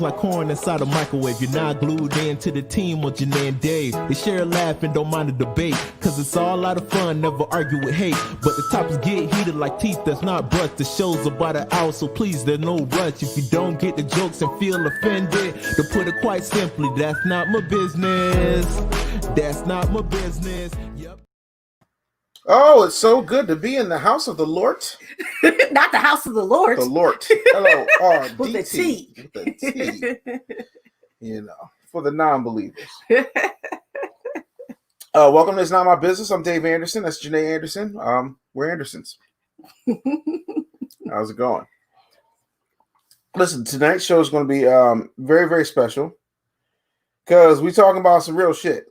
like corn inside a microwave. You're not glued into the team with Janay and Dave. They share a laugh and don't mind the debate, cause it's all a lot of fun, never argue with hate. But the topics get heated like teeth that's not brushed. The show's about an hour, so please, there's no rush. If you don't get the jokes and feel offended, to put it quite simply, that's not my business. That's not my business. Yep. Oh, it's so good to be in the house of the Lord. Not the house of the Lord. The Lord. L-O-R-D-T. With the T. With the T. You know, for the non-believers. Welcome to It's Not My Business. I'm Dave Anderson. That's Janay Anderson. We're Andersons. How's it going? Listen, tonight's show is going to be very, very special because we're talking about some real shit.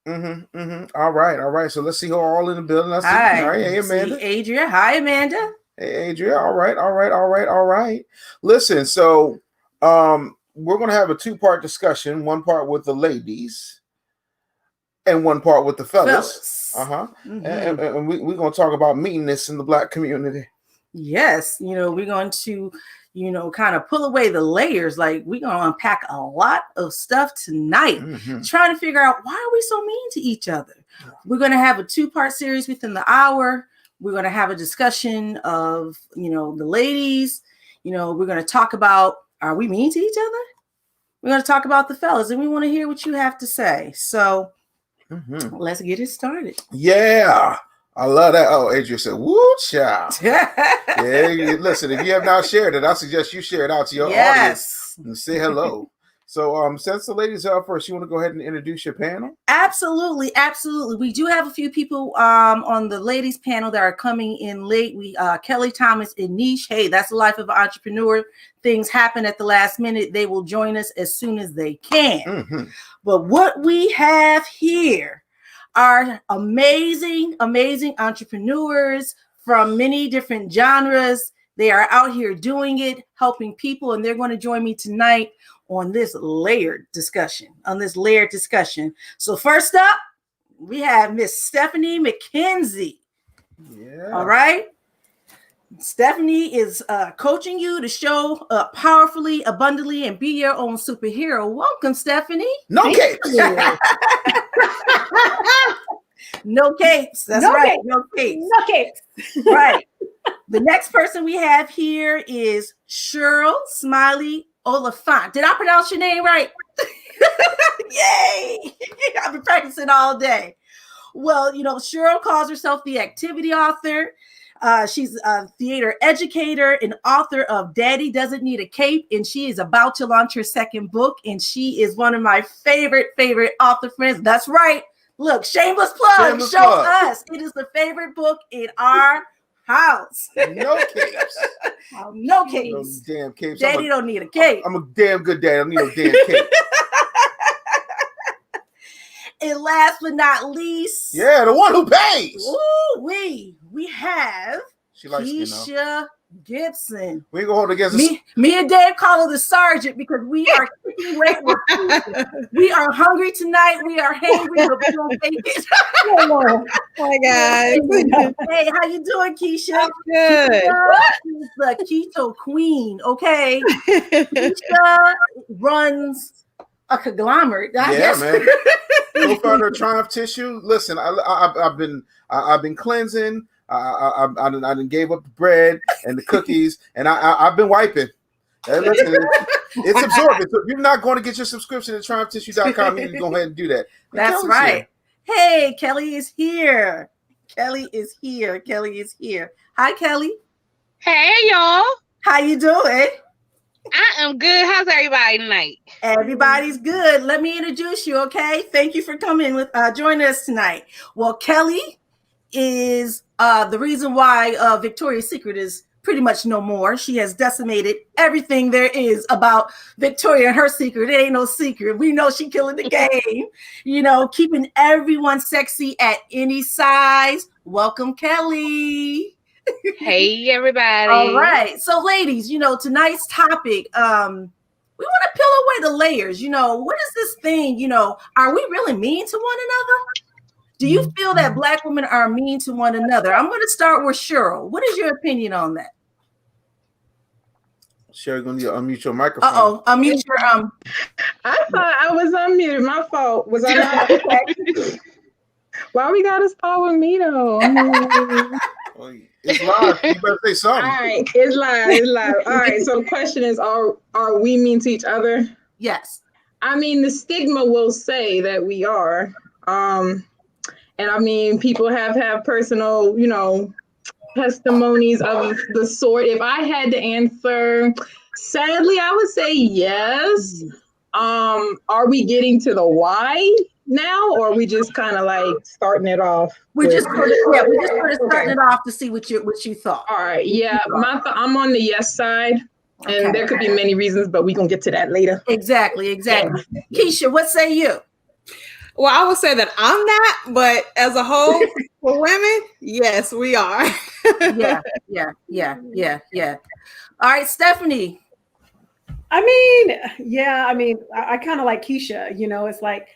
All right. So let's see who are all in the building. All right. Hey, Amanda. Adria. Hi, Amanda. Hey, Adria. All right. Listen, so we're going to have a two-part discussion. One part with the ladies and one part with the fellas. And we're going to talk about meanness in the Black community. Yes. We're going to kind of pull away the layers. Like, we're going to unpack a lot of stuff tonight, trying to figure out why are we so mean to each other. We're going to have a two-part series within the hour. We're going to have a discussion of, the ladies. We're going to talk about, are we mean to each other? We're going to talk about the fellas, and we want to hear what you have to say. So let's get it started. Yeah. I love that. Oh, Adrian said, woo, child. Listen, if you have not shared it, I suggest you share it out to your audience and say hello. So since the ladies are up first, you want to go ahead and introduce your panel? Absolutely. We do have a few people on the ladies panel that are coming in late. We Kelly Thomas and Niche. Hey, that's the life of an entrepreneur. Things happen at the last minute. They will join us as soon as they can. But what we have here are amazing entrepreneurs from many different genres. They are out here doing it, helping people, and they're going to join me tonight on this layered discussion. So first up, we have Miss Stephanie Mckenzie. Yeah. All right. Stephanie is coaching you to show up powerfully, abundantly, and be your own superhero. Welcome, Stephanie. No capes. No capes. That's right. No capes. Right. The next person we have here is Sheryl Smiley-Oliphant. Did I pronounce your name right? Yay! I've been practicing all day. Well, Sheryl calls herself the activity author. She's a theater educator and author of Daddy Doesn't Need a Cape, and she is about to launch her second book, and she is one of my favorite author friends. That's right. Look, shameless plug. Show us. It is the favorite book in our house. No capes. No capes. No damn capes. Daddy don't need a cape. I'm a damn good dad. I don't need no damn cape. And last but not least, yeah, the one who pays. Ooh, we have Keisha Gibson. We ain't gonna hold against me and Dave call her the sergeant because we are kicking weight with we are hungry tonight. We are hangry, but we don't make it. Hi guys. Hey, how you doing, Keisha? I'm good. She's the keto queen. Okay, Keisha runs a conglomerate. Man. Co-founder of Triumph Tissue. Listen, I've been cleansing. I done gave up the bread and the cookies, and I've been wiping. And listen, it's absorbent. So if you're not going to get your subscription at triumphtissue.com, you need to go ahead and do that. That's right. Hey, Kelly is here. Kelly is here. Hi, Kelly. Hey, y'all. How you doing? I am good. How's everybody tonight? Everybody's good. Let me introduce you, okay? Thank you for coming joining us tonight. Well, Kelly is the reason why Victoria's Secret is pretty much no more. She has decimated everything there is about Victoria and her secret. It ain't no secret. We know she killing the game, keeping everyone sexy at any size. Welcome, Kelly. Hey, everybody. All right. So, ladies, tonight's topic, we want to peel away the layers. What is this thing? Are we really mean to one another? Do you feel that Black women are mean to one another? I'm going to start with Sheryl. What is your opinion on that? Sherry, gonna need to unmute your microphone. Unmute your I thought I was unmuted. My fault. Was I not? Why we gotta start with me though? Well, it's live. You better say something. All right, it's live. All right. So the question is, are we mean to each other? Yes. I mean, the stigma will say that we are. And I mean, people have personal, testimonies of the sort. If I had to answer, sadly, I would say yes. Are we getting to the why now, or are we just kind of like starting it off? We're just sort of starting it off to see what you thought. All right, yeah, I'm on the yes side, and there could be many reasons, but we can get to that later. Exactly. Keisha, what say you? Well, I would say that I'm not, but as a whole, for women, yes, we are. Yeah. All right, Stephanie. I kind of like Keisha, it's like,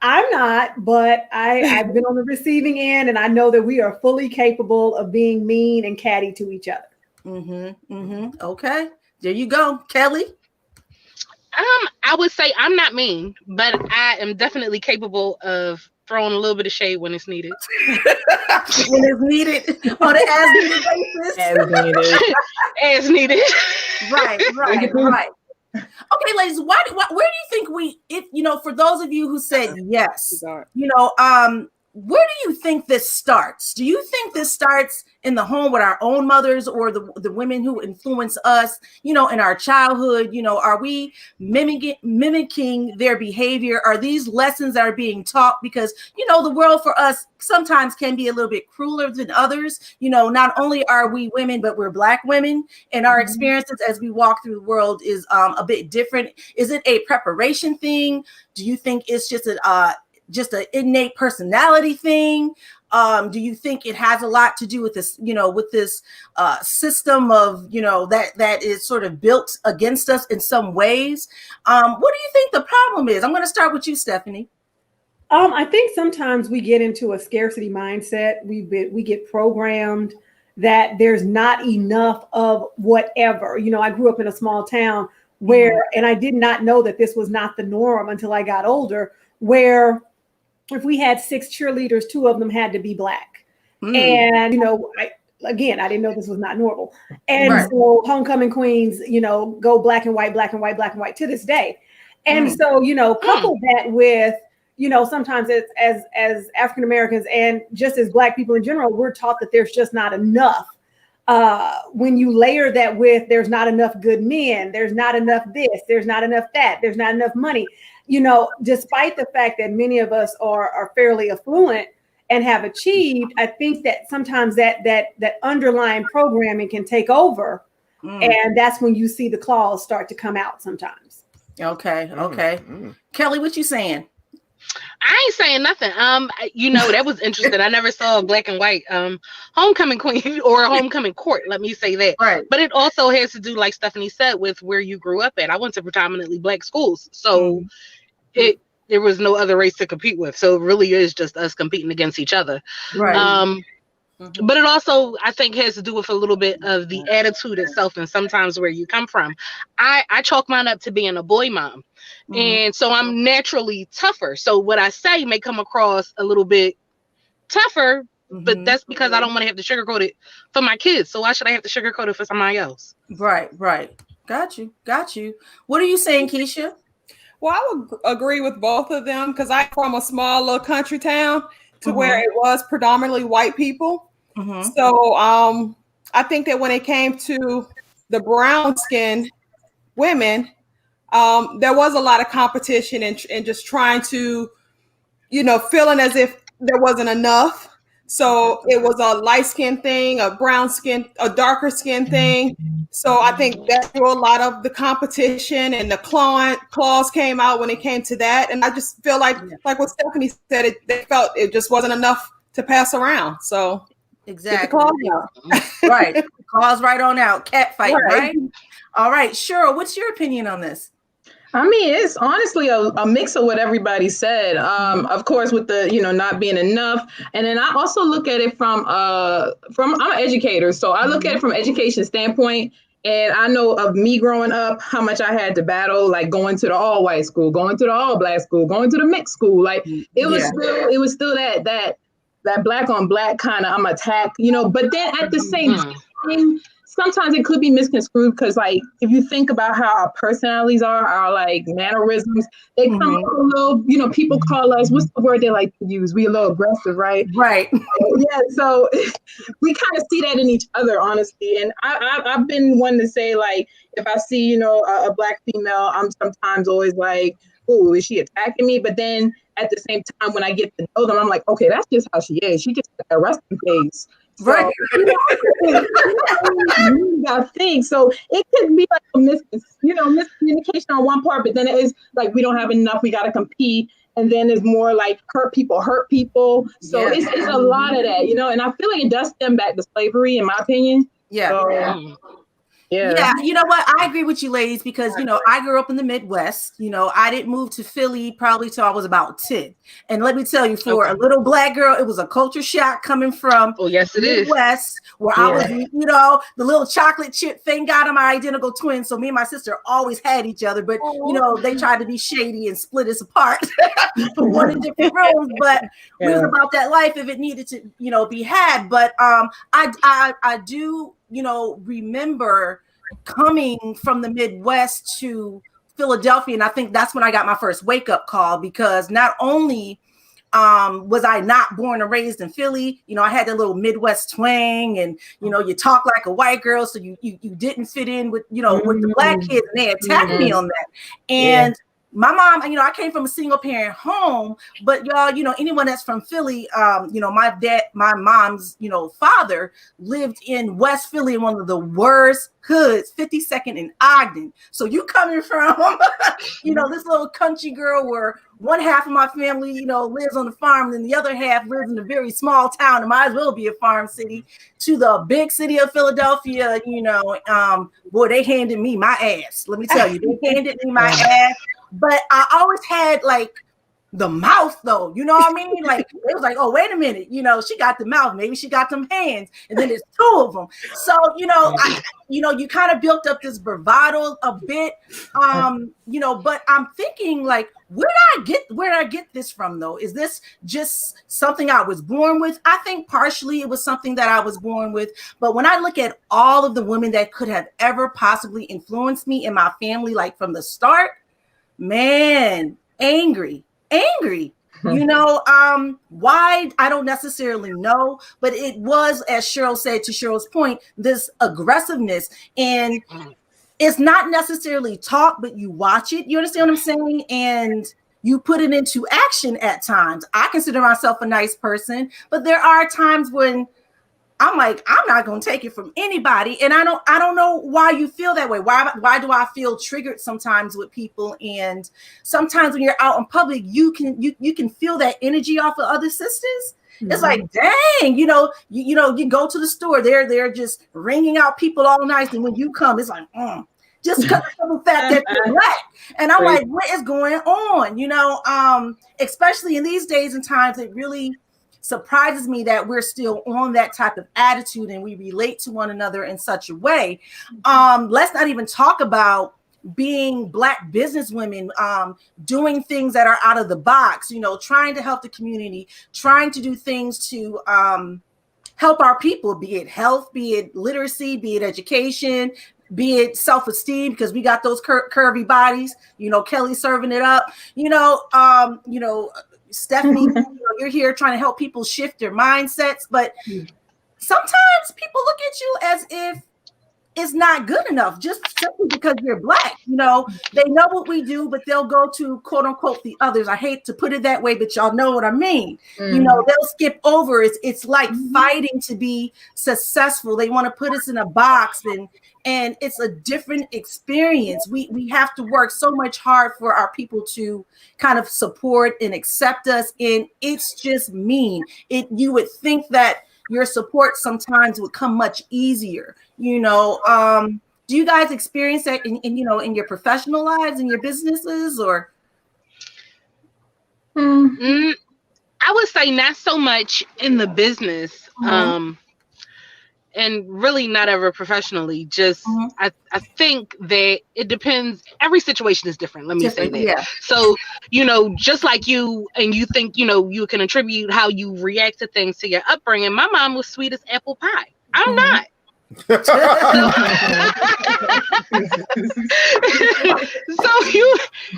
I'm not, but I've been on the receiving end, and I know that we are fully capable of being mean and catty to each other. Okay, there you go, Kelly. I would say I'm not mean, but I am definitely capable of throwing a little bit of shade when it's needed. When it's needed on an as-needed basis. As needed. Right. Okay, ladies, where do you think for those of you who said yes, where do you think this starts? Do you think this starts in the home with our own mothers or the women who influence us, in our childhood? Are we mimicking their behavior? Are these lessons that are being taught? Because, the world for us sometimes can be a little bit crueler than others. Not only are we women, but we're Black women, and our experiences as we walk through the world is a bit different. Is it a preparation thing? Do you think it's just an innate personality thing? Do you think it has a lot to do with this, with this system of, that is sort of built against us in some ways? What do you think the problem is? I'm going to start with you, Stephanie. I think sometimes we get into a scarcity mindset. We get programmed that there's not enough of whatever. I grew up in a small town where, and I did not know that this was not the norm until I got older, where if we had 6 cheerleaders, 2 of them had to be Black. And, I didn't know this was not normal. And so homecoming queens, go black and white to this day. And so, couple that with, sometimes it's as African-Americans and just as Black people in general, we're taught that there's just not enough. When you layer that with, there's not enough good men, there's not enough this, there's not enough that, there's not enough money. Despite the fact that many of us are fairly affluent and have achieved, I think that sometimes that underlying programming can take over. And that's when you see the claws start to come out sometimes. Okay. Kelly, what you saying? I ain't saying nothing. That was interesting. I never saw a black and white homecoming queen or a homecoming court. Let me say that. Right. But it also has to do, like Stephanie said, with where you grew up at. I went to predominantly Black schools, so there was no other race to compete with. So it really is just us competing against each other. Right. But it also, I think, has to do with a little bit of the attitude itself and sometimes where you come from. I chalk mine up to being a boy mom. And so I'm naturally tougher. So what I say may come across a little bit tougher, but that's because I don't want to have to sugarcoat it for my kids. So why should I have to sugarcoat it for somebody else? Right. Got you. What are you saying, Keisha? Well, I would agree with both of them because I'm from a small little country town to where it was predominantly white people. So I think that when it came to the brown skinned women, there was a lot of competition and just trying to, feeling as if there wasn't enough. So it was a light skin thing, a brown skin, a darker skin thing. So I think that drew a lot of the competition, and the claws came out when it came to that. And I just feel like what Stephanie said, they felt it just wasn't enough to pass around. So exactly. Right. Claws right on out. Cat fight, right? All right. Sheryl, what's your opinion on this? I mean, it's honestly a mix of what everybody said. Of course, with the, not being enough. And then I also look at it from I'm an educator. So I look at it from education standpoint. And I know of me growing up, how much I had to battle, like going to the all white school, going to the all black school, going to the mixed school. Like it was still that black on black kind of I'm attacked, you know. But then at the same time, sometimes it could be misconstrued because, like, if you think about how our personalities are, our like mannerisms, they come a little, you know, people call us, what's the word they like to use? We a little aggressive, right? Right. Yeah. So we kind of see that in each other, honestly. And I've been one to say, like, if I see, you know, a black female, I'm sometimes always like, oh, is she attacking me? But then at the same time, when I get to know them, I'm like, okay, that's just how she is. She just got a resting face. So, Right. you gotta think. So it could be like a miscommunication on one part, but then it is like we don't have enough. We gotta compete, and then it's more like hurt people. So it's a lot of that, you know. And I feel like it does stem back to slavery, in my opinion. Yeah. So, yeah, you know what? I agree with you, ladies, because, you know, I grew up in the Midwest. You know, I didn't move to Philly probably till I was about 10. And let me tell you, for a little black girl, it was a culture shock coming from it Midwest, where I was, you know, the little chocolate chip. Thank God I'm my identical twin. So me and my sister always had each other, but, you know, they tried to be shady and split us apart for one in different rooms. But we was about that life if it needed to, you know, be had. But I do, you know, remember coming from the Midwest to Philadelphia. And I think that's when I got my first wake up call, because not only was I not born and raised in Philly, you know, I had that little Midwest twang, and, you know, you talk like a white girl. So you didn't fit in with, you know, with the black kids, and they attacked me on that. And my mom, you know, I came from a single parent home, but y'all, you know, anyone that's from Philly, you know, my mom's, you know, father lived in West Philly in one of the worst hoods, 52nd and Ogden. So you coming from, you know, this little country girl where one half of my family, you know, lives on the farm, and the other half lives in a very small town. It might as well be a farm city, to the big city of Philadelphia. You know, boy, they handed me my ass. Let me tell you, they handed me my ass. But I always had like the mouth, though. You know what I mean? Like it was like, oh, wait a minute. You know, she got the mouth. Maybe she got them hands, and then there's two of them. So you know, you kind of built up this bravado a bit. You know, but I'm thinking like, where did I get this from, though? Is this just something I was born with? I think partially it was something that I was born with. But when I look at all of the women that could have ever possibly influenced me in my family, like from the start, man, angry. You know, why? I don't necessarily know, but it was, as Sheryl said, to Sheryl's point, this aggressiveness. And it's not necessarily talk, but you watch it. You understand what I'm saying? And you put it into action at times. I consider myself a nice person, but there are times when I'm like, I'm not going to take it from anybody. And I don't know why you feel that way. Why do I feel triggered sometimes with people? And sometimes when you're out in public, you can feel that energy off of other sisters. It's like, dang, you know, you go to the store, they're just ringing out people all night. And when you come, it's like, just because of the fact that you're black. And I'm like, what is going on? You know, especially in these days and times, it really surprises me that we're still on that type of attitude and we relate to one another in such a way. Let's not even talk about being black businesswomen, doing things that are out of the box, you know, trying to help the community, trying to do things to help our people, be it health, be it literacy, be it education, be it self-esteem, because we got those curvy bodies, you know, Kelly serving it up, you know, Stephanie, you know, you're here trying to help people shift their mindsets, but sometimes people look at you as if it's not good enough just simply because you're black. You know, they know what we do, but they'll go to quote unquote the others. I hate to put it that way, but y'all know what I mean. You know, they'll skip over. It's like fighting to be successful. They want to put us in a box, and it's a different experience. We have to work so much hard for our people to kind of support and accept us. And it's just mean. You would think that your support sometimes would come much easier. You know, do you guys experience that in your professional lives, in your businesses, or? I would say not so much in the business. and really not ever professionally. Just I think that it depends. Every situation is different. Let me say that. Yeah. So, just like you, and you think, you can attribute how you react to things to your upbringing. My mom was sweet as apple pie. I'm not. So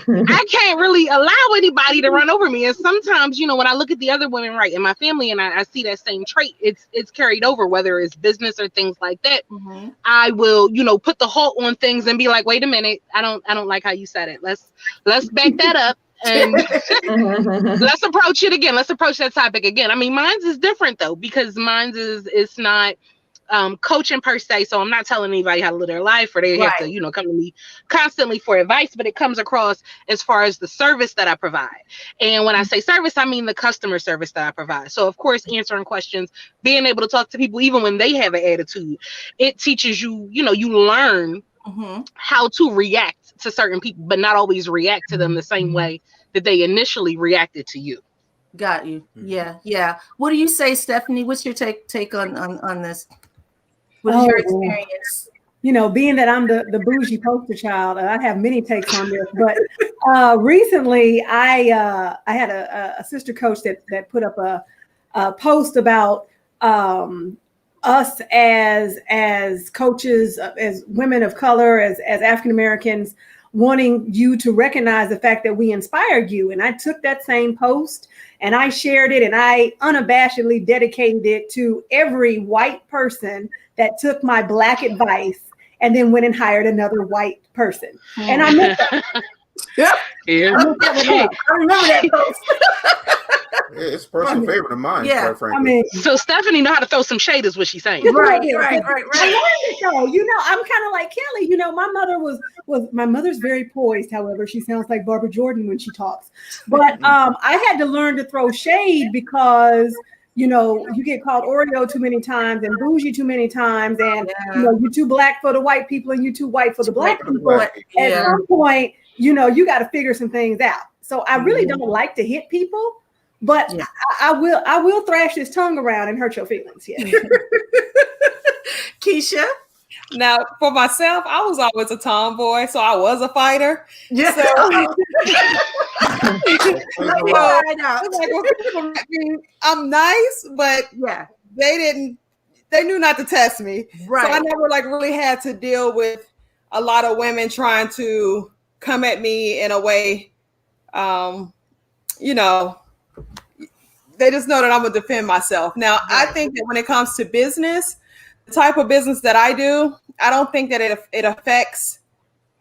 I can't really allow anybody to run over me. And sometimes, when I look at the other women right in my family and I see that same trait, it's carried over, whether it's business or things like that. I will, put the halt on things and be like, wait a minute, I don't like how you said it. Let's back that up and let's approach it again. Let's approach that topic again. I mean, mine's is different though, because mine's it's not coaching per se, so I'm not telling anybody how to live their life, or they have to, come to me constantly for advice, but it comes across as far as the service that I provide. And when I say service, I mean the customer service that I provide. So of course, answering questions, being able to talk to people even when they have an attitude, it teaches you, you learn how to react to certain people, but not always react to them the same way that they initially reacted to you. Got you. Yeah. What do you say, Stephanie? What's your take on this? What is your experience? Being that I'm the bougie poster child, I have many takes on this. But recently, I had a sister coach that put up a post about us as coaches, as women of color, as African Americans, wanting you to recognize the fact that we inspired you. And I took that same post and I shared it, and I unabashedly dedicated it to every white person that took my Black advice and then went and hired another white person. And I meant that. Yep. Yeah. I remember that post. It's a personal favorite of mine, quite frankly. I mean, so Stephanie know how to throw some shade, is what she's saying. Right. So, I'm kind of like Kelly. My mother my mother's very poised. However, she sounds like Barbara Jordan when she talks. But I had to learn to throw shade because you get called Oreo too many times and bougie too many times, and you're too Black for the white people and you're too white for the Black people. At some point, you got to figure some things out. So I really don't like to hit people, but I will thrash this tongue around and hurt your feelings. Yeah. Keisha. Now, for myself, I was always a tomboy, so I was a fighter. Yeah. So, I'm nice, but they knew not to test me. Right. So I never really had to deal with a lot of women trying to come at me in a way, they just know that I'm gonna defend myself. Now, I think that when it comes to business, the type of business that I do, I don't think that it affects,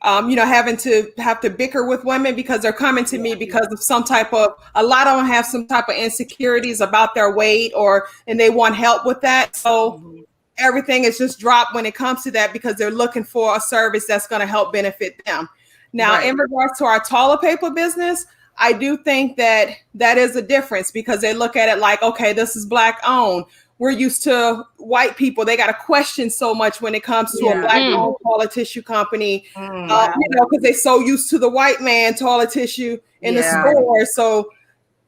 having to have to bicker with women because they're coming to me because of a lot of them have some type of insecurities about their weight and they want help with that. So everything is just dropped when it comes to that because they're looking for a service that's going to help benefit them. Now, in regards to our toilet paper business, I do think that is a difference because they look at it like, okay, this is Black owned. We're used to white people. They got to question so much when it comes to a Black owned toilet tissue company, because they're so used to the white man toilet tissue in the store. So,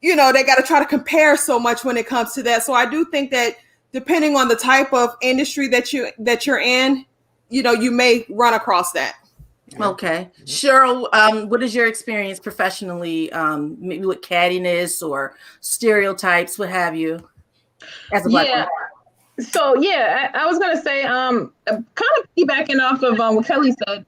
they got to try to compare so much when it comes to that. So I do think that depending on the type of industry that you're in, you may run across that. Okay. Sheryl, what is your experience professionally, maybe with cattiness or stereotypes, what have you, as a Black woman? So, I was going to say, kind of piggybacking off of what Kelly said,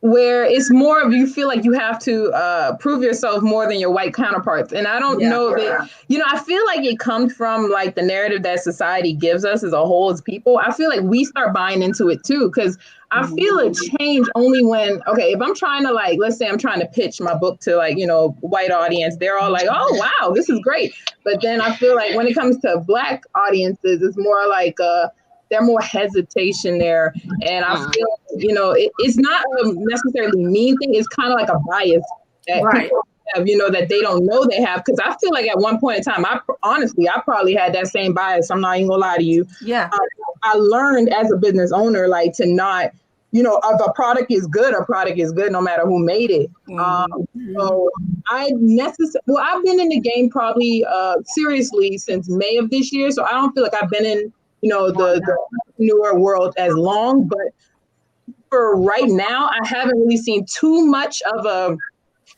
where it's more of you feel like you have to prove yourself more than your white counterparts. And I don't know that, I feel like it comes from the narrative that society gives us as a whole as people. I feel like we start buying into it too, because I feel it change only when, if I'm trying to let's say I'm trying to pitch my book to white audience, they're all like, oh, wow, this is great. But then I feel like when it comes to Black audiences, it's more like, there's more hesitation there. And I feel, it's not a necessarily mean thing. It's kind of like a bias that people have, that they don't know they have. Because I feel like at one point in time, I probably had that same bias. I'm not even gonna lie to you. Yeah. I learned as a business owner, to not, if a product is good no matter who made it. So I've been in the game probably seriously since May of this year. So I don't feel like I've been in the entrepreneur world as long, but for right now, I haven't really seen too much of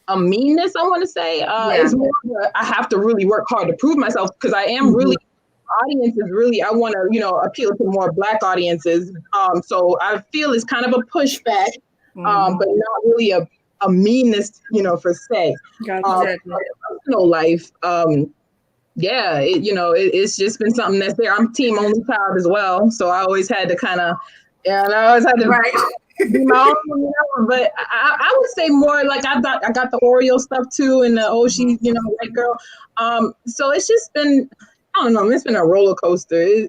a meanness, I want to say. It's more I have to really work hard to prove myself, because I am really, audiences really, I want to, appeal to more Black audiences. So I feel it's kind of a pushback, but not really a meanness, per se. Personal life, it's just been something that's there. I'm team only child as well, so I always had to kind of, I always had to be my own, but I would say more like I got the Oreo stuff too, and the she's white girl. So it's just been, I don't know, it's been a roller coaster.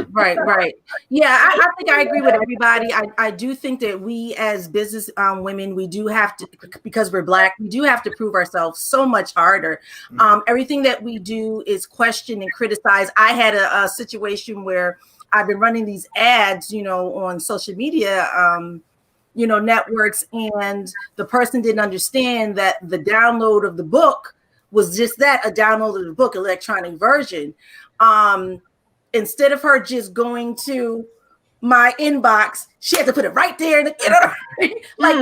Right. Yeah, I think I agree with everybody. I do think that we as business women, we do have to, because we're Black, we do have to prove ourselves so much harder. Everything that we do is questioned and criticized. I had a situation where I've been running these ads, on social media, networks, and the person didn't understand that the download of the book was just that, a download of the book, electronic version. Instead of her just going to my inbox, she had to put it right there. In the, like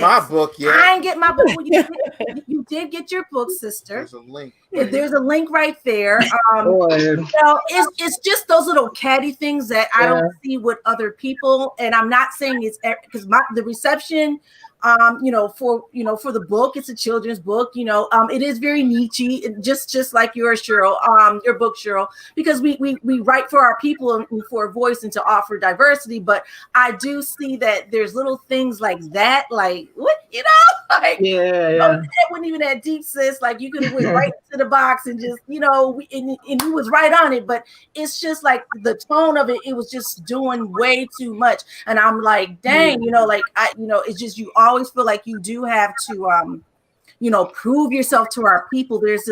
my book, I ain't get my book. Well, you did get your book, sister. There's a link. There's a link right there. It's just those little catty things that I don't see with other people. And I'm not saying it's because the reception, for the book, it's a children's book. It is very niche-y, just like yours, Sheryl, your book, Sheryl, because we write for our people and for a voice and to offer diversity. But I do see that there's little things like that, like what, it wasn't even that deep, sis. Like you could have went right to the box and just, and he was right on it. But it's just like the tone of it, it was just doing way too much. And I'm like, dang, it's just, you always feel like you do have to, prove yourself to our people. There's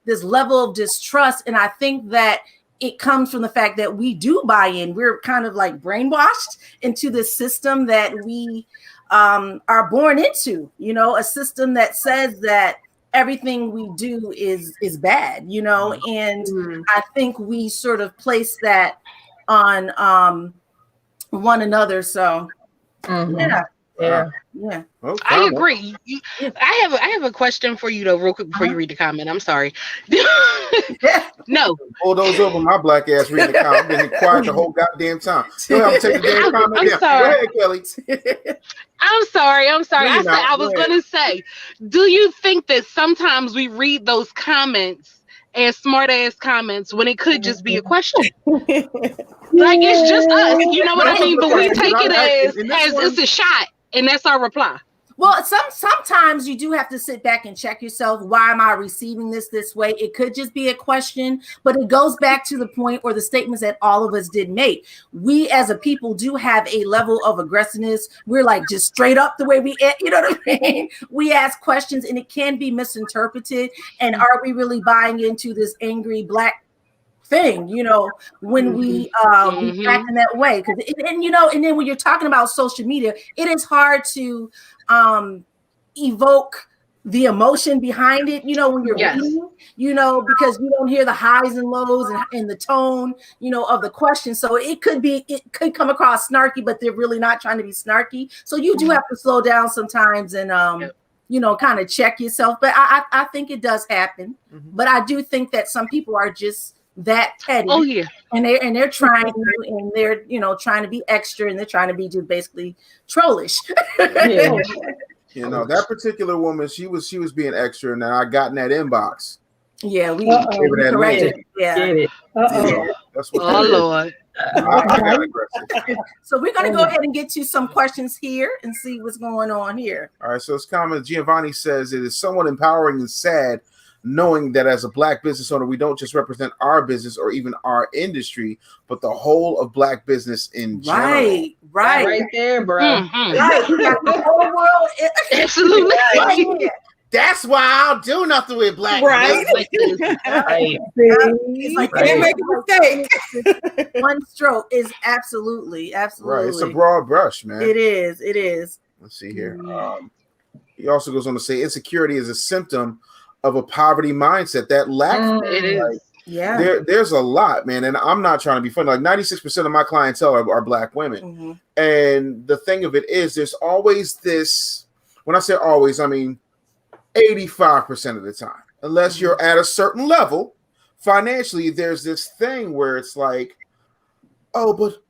this level of distrust. And I think that it comes from the fact that we do buy in. We're kind of like brainwashed into this system that we are born into, a system that says that everything we do is bad, and I think we sort of place that on one another. So yeah. Okay. I agree. I have a question for you though, real quick before you read the comment. I'm sorry. No. Bulldoze over my Black ass reading the comment. I've been quiet the whole goddamn time. I'm taking the damn comment down. Sorry. Go ahead, Kelly. I'm sorry. No, I was going to say, do you think that sometimes we read those comments as smart ass comments when it could just be a question? Like it's just us, you know what I mean? But we take it as it's a shot, and that's our reply. Well, sometimes you do have to sit back and check yourself. Why am I receiving this way? It could just be a question, but it goes back to the point or the statements that all of us did make. We as a people do have a level of aggressiveness. We're like just straight up the way we, you know what I mean? We ask questions and it can be misinterpreted. And are we really buying into this angry Black thing, when we act in that way? And then when you're talking about social media, it is hard to evoke the emotion behind it, when you're reading, because you don't hear the highs and lows and the tone, of the question. So it could come across snarky, but they're really not trying to be snarky. So you do have to slow down sometimes and kind of check yourself. But I think it does happen. But I do think that some people are just that petty. Oh yeah. And they're trying to, and they're trying to be extra, and they're trying to be just basically trollish. That particular woman, she was being extra, and I got in that inbox. Yeah, we corrected. Yeah. That's what. Oh Lord. I got aggressive. So we're gonna go ahead and get to some questions here and see what's going on here. All right. So it's comment. Giovanni says it is somewhat empowering and sad knowing that as a Black business owner, we don't just represent our business or even our industry, but the whole of Black business in general. Right there, bro. Right, you got the whole world. Absolutely. Right. That's why I'll do nothing with Black business. It's like they make a mistake. One stroke is absolutely. Right. It's a broad brush, man. It is. Let's see here. He also goes on to say insecurity is a symptom of a poverty mindset that lacks Yeah. There's a lot, man. And I'm not trying to be funny. Like 96% of my clientele are Black women. And the thing of it is, there's always this, when I say always, I mean 85% of the time, unless you're at a certain level financially, there's this thing where it's like, oh, but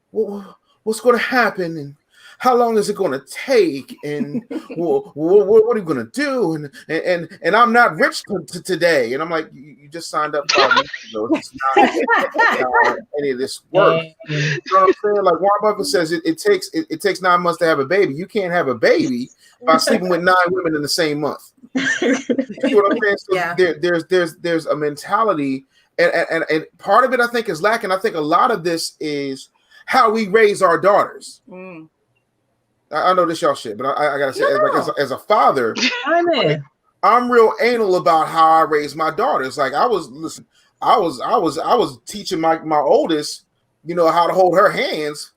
what's going to happen? And how long is it going to take? And what are you going to do? And I'm not rich today. And I'm like, you just signed up 5 minutes ago. It's not any of this work. You know what I'm saying? Like Warren Buffett says, it takes 9 months to have a baby. You can't have a baby by sleeping with 9 women in the same month. You know what I'm saying? So Yeah. There's a mentality, and part of it I think is lacking. I think a lot of this is how we raise our daughters. I know this y'all shit, but I gotta say, as a father, I'm real anal about how I raise my daughters. Like I was teaching my oldest, how to hold her hands,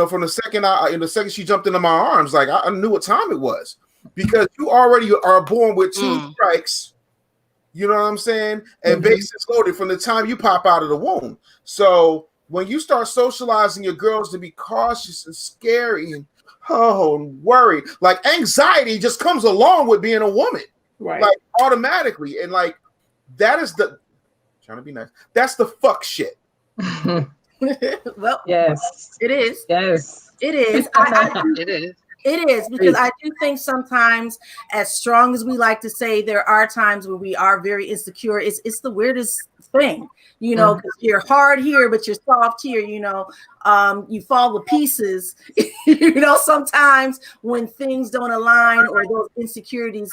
from the second she jumped into my arms. Like I knew what time it was, because you already are born with 2 strikes. You know what I'm saying? And bases loaded from the time you pop out of the womb. So when you start socializing your girls to be cautious and scary and worried, like anxiety just comes along with being a woman, right? Like automatically, and like that is trying to be nice. That's the fuck shit. Well, yes, it is. Yes, it is. It is. It is, because I do think sometimes, as strong as we like to say, there are times where we are very insecure. It's the weirdest thing, because you're hard here, but you're soft here, you fall to pieces, sometimes when things don't align or those insecurities,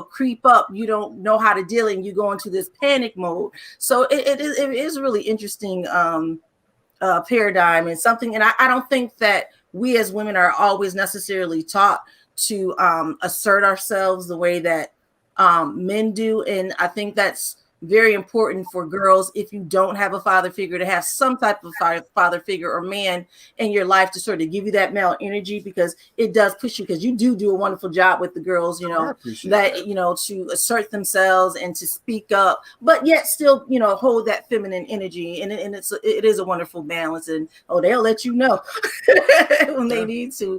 creep up, you don't know how to deal, and you go into this panic mode. So it is really interesting paradigm, and something, and I don't think that we as women are always necessarily taught to assert ourselves the way that men do. And I think that's very important for girls, if you don't have a father figure, to have some type of father figure or man in your life to sort of give you that male energy, because it does push you, because you do a wonderful job with the girls, that to assert themselves and to speak up, but yet still, hold that feminine energy. And it is a wonderful balance, and they'll let you know when they need to.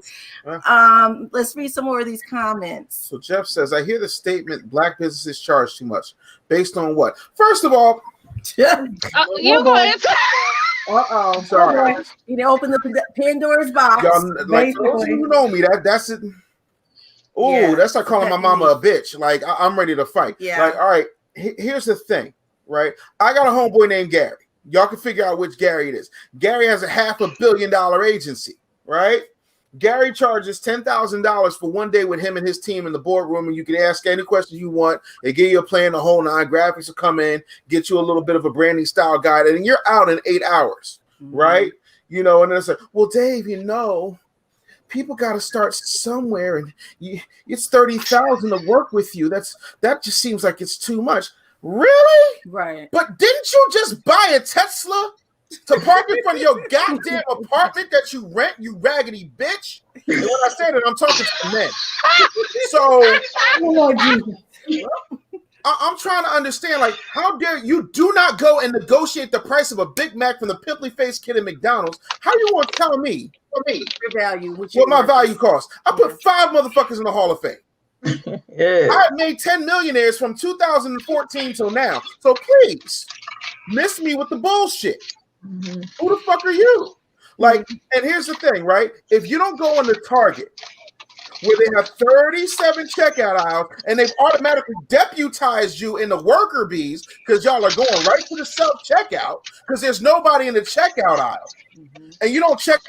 Let's read some more of these comments. So Jeff says, I hear the statement, Black businesses charge too much. Based on what? First of all, you go answer. Sorry. Open the Pandora's box. Y'all, like, those who know me, that's it. Oh, that's like calling my mama a bitch. Like I'm ready to fight. Yeah. Like, all right, here's the thing, right? I got a homeboy named Gary. Y'all can figure out which Gary it is. Gary has a $500 million agency, right? Gary charges $10,000 for 1 day with him and his team in the boardroom, and you can ask any question you want. They give you a plan, the whole 9. Graphics will come in, get you a little bit of a branding style guide, and you're out in 8 hours, right? And then it's like, well, Dave, people got to start somewhere, and it's $30,000 to work with you. That just seems like it's too much. Really? Right. But didn't you just buy a Tesla to park in front of your goddamn apartment that you rent, you raggedy bitch? And when I say that, I'm talking to men. So I'm trying to understand, like, how dare you do not go and negotiate the price of a Big Mac from the pimply faced kid at McDonald's? How you want to tell me your value, what my value costs? I put 5 motherfuckers in the Hall of Fame. I made 10 millionaires from 2014 till now. So please, miss me with the bullshit. Who the fuck are you? Like, and here's the thing, right? If you don't go into Target, where they have 37 checkout aisles, and they've automatically deputized you in the worker bees, because y'all are going right to the self-checkout, because there's nobody in the checkout aisle, and you don't check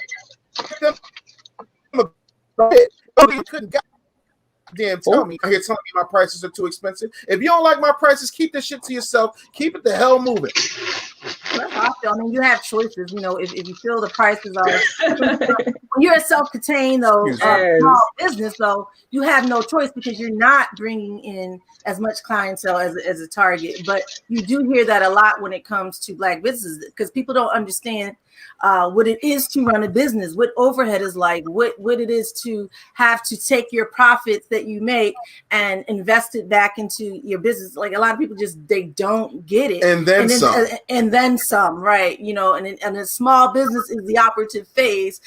them, you couldn't goddamn tell me. You're telling me my prices are too expensive. If you don't like my prices, keep this shit to yourself. Keep it the hell moving. I mean, you have choices. If you feel the prices are When you're a self-contained though small business though, you have no choice because you're not bringing in as much clientele as a target. But you do hear that a lot when it comes to Black businesses because people don't understand what it is to run a business, what overhead is like, what it is to have to take your profits that you make and invest it back into your business. Like a lot of people they don't get it. And then some. And then some, right? You know, and a small business is the operative phase.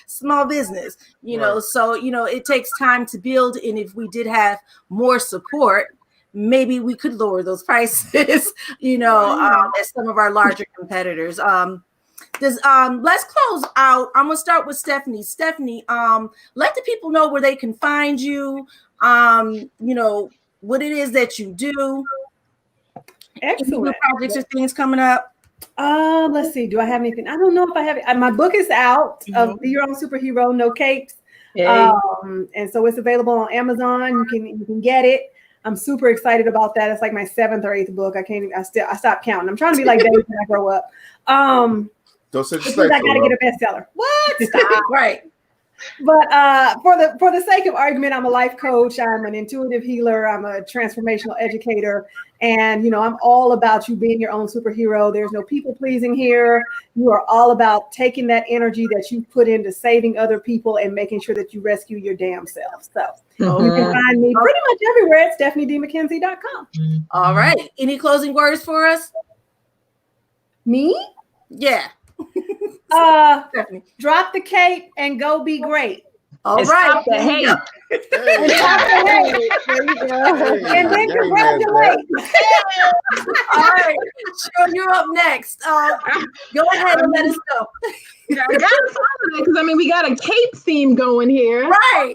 Small business, you know, so, you know, it takes time to build. And if we did have more support, maybe we could lower those prices, you know, as some of our larger competitors. Let's close out. I'm gonna start with Stephanie. Stephanie, let the people know where they can find you. You know what it is that you do. Excellent. Projects or things coming up. Let's see. Do I have anything? I don't know if I have it. My book is out of Be Your Own Superhero, No Capes. And so it's available on Amazon. You can get it. I'm super excited about that. It's like my 7th or 8th book. I stopped counting. I'm trying to be like David when I grow up. Don't say I gotta get a bestseller. What? Stop. Right. But for the sake of argument, I'm a life coach. I'm an intuitive healer. I'm a transformational educator. And, you know, I'm all about you being your own superhero. There's no people pleasing here. You are all about taking that energy that you put into saving other people and making sure that you rescue your damn self. So you can find me pretty much everywhere at stephaniedmckenzie.com. All right. Any closing words for us? Me? Yeah. Drop the cape and go be great. All right. The hate. And then congratulate. All right. Cheryl, you're up next. Go ahead and let us know. I got to follow that because I mean we got a cape theme going here. Right.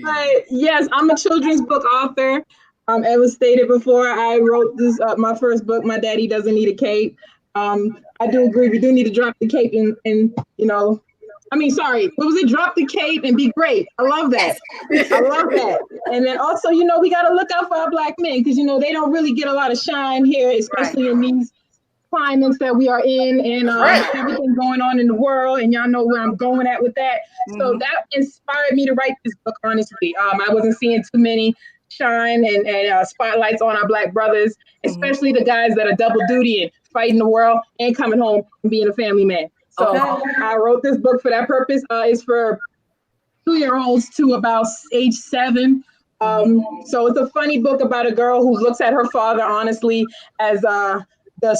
But yes, I'm a children's book author. As was stated before, I wrote this my first book, My Daddy Doesn't Need a Cape. I do agree we do need to drop the cape and you know, I mean, sorry, what was it? Drop the cape and be great. I love that. I love that. And then also, you know, we got to look out for our Black men because, you know, they don't really get a lot of shine here, especially in these climates that we are in and everything going on in the world. And y'all know where I'm going at with that. So that inspired me to write this book, honestly. I wasn't seeing too many shine and spotlights on our Black brothers, especially the guys that are double duty and fighting the world and coming home and being a family man. So I wrote this book for that purpose. It's for 2-year-olds to about age 7. So it's a funny book about a girl who looks at her father, honestly, as the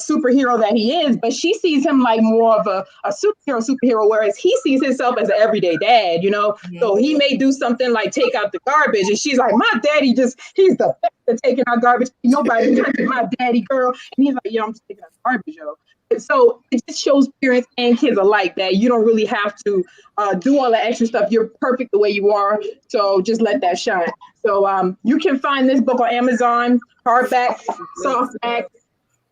superhero that he is, but she sees him like more of a superhero, whereas he sees himself as an everyday dad, you know? So he may do something like take out the garbage, and she's like, my daddy he's the best at taking out garbage. Nobody touches my daddy, girl. And he's like, yeah, I'm just taking out garbage, yo. So it just shows parents and kids alike that you don't really have to do all the extra stuff. You're perfect the way you are. So just let that shine. So you can find this book on Amazon, hardback, softback,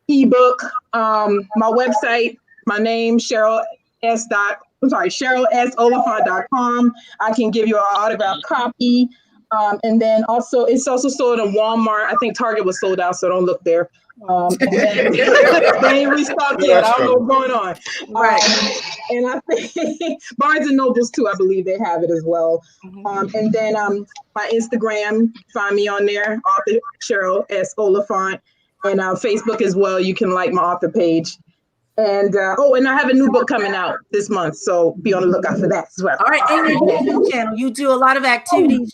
ebook, my website, my name, SherylSOliphant.com. I can give you an autographed copy. And then also, it's also sold in Walmart. I think Target was sold out, so don't look there. They ain't restocked yet. I don't know what's going on. Right. And I think Barnes and Nobles too, I believe they have it as well. And then my Instagram, find me on there, author Sheryl S. Oliphant, and Facebook as well. You can like my author page. And and I have a new book coming out this month, so be on the lookout for that as well. All right, and your YouTube channel, you do a lot of activities.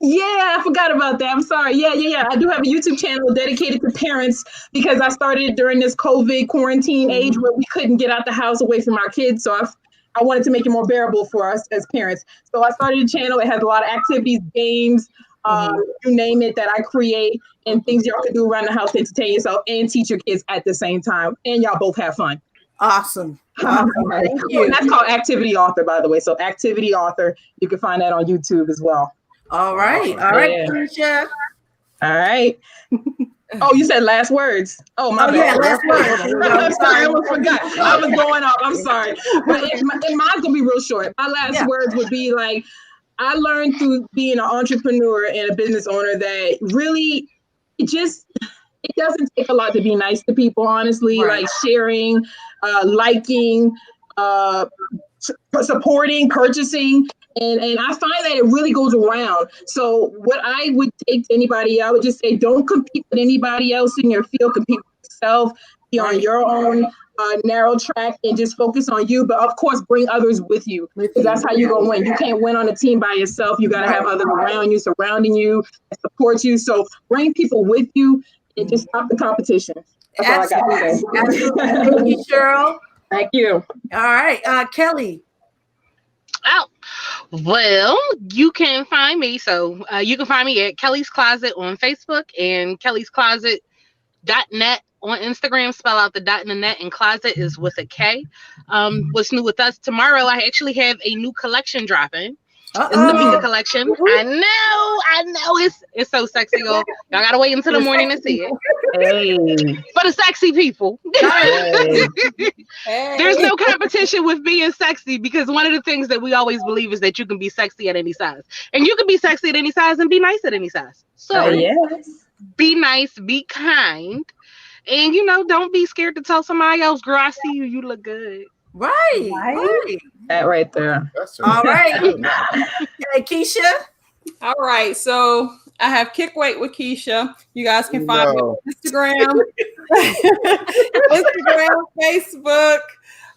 Yeah, I forgot about that. I'm sorry. Yeah. I do have a YouTube channel dedicated to parents because I started during this COVID quarantine age where we couldn't get out the house away from our kids. So I wanted to make it more bearable for us as parents. So I started a channel. It has a lot of activities, games, you name it, that I create, and things y'all can do around the house to entertain yourself and teach your kids at the same time. And y'all both have fun. Awesome. Thank you. And that's called Activity Author, by the way. So Activity Author, you can find that on YouTube as well. All right. Patricia. All right. Oh, you said last words. Oh, my bad. Yeah, last words. I'm sorry, I forgot. I was going off. I'm sorry. But mine's going to be real short. My last words would be like, I learned through being an entrepreneur and a business owner that really it doesn't take a lot to be nice to people, honestly. Right. Like sharing, liking, supporting, purchasing. And I find that it really goes around. So what I would take to anybody, I would just say, don't compete with anybody else in your field. Compete with yourself. Be on your own narrow track and just focus on you. But of course, bring others with you, because that's how you're going to win. You can't win on a team by yourself. You got to have others around you, surrounding you, and support you. So bring people with you and just stop the competition. That's all I got to say. Absolutely. Thank you, Sheryl. Thank you. All right, Kelly. Oh, well, you can find me. So you can find me at Kelly's Closet on Facebook and Kelly's Closet.net on Instagram. Spell out the dot in the net, and closet is with a K. What's new with us tomorrow? I actually have a new collection dropping. It's the Mika collection. I know it's so sexy, y'all. Y'all gotta wait until the morning to see it. Hey. For the sexy people. Hey. There's no competition with being sexy, because one of the things that we always believe is that you can be sexy at any size. And you can be sexy at any size and be nice at any size. So yes. Be nice, be kind, and don't be scared to tell somebody else, girl, I see you, you look good. Right. That right there. That's All right. Hey, Keisha. All right, so I have Kick Weight with Keisha. You guys can find me on Instagram, Facebook,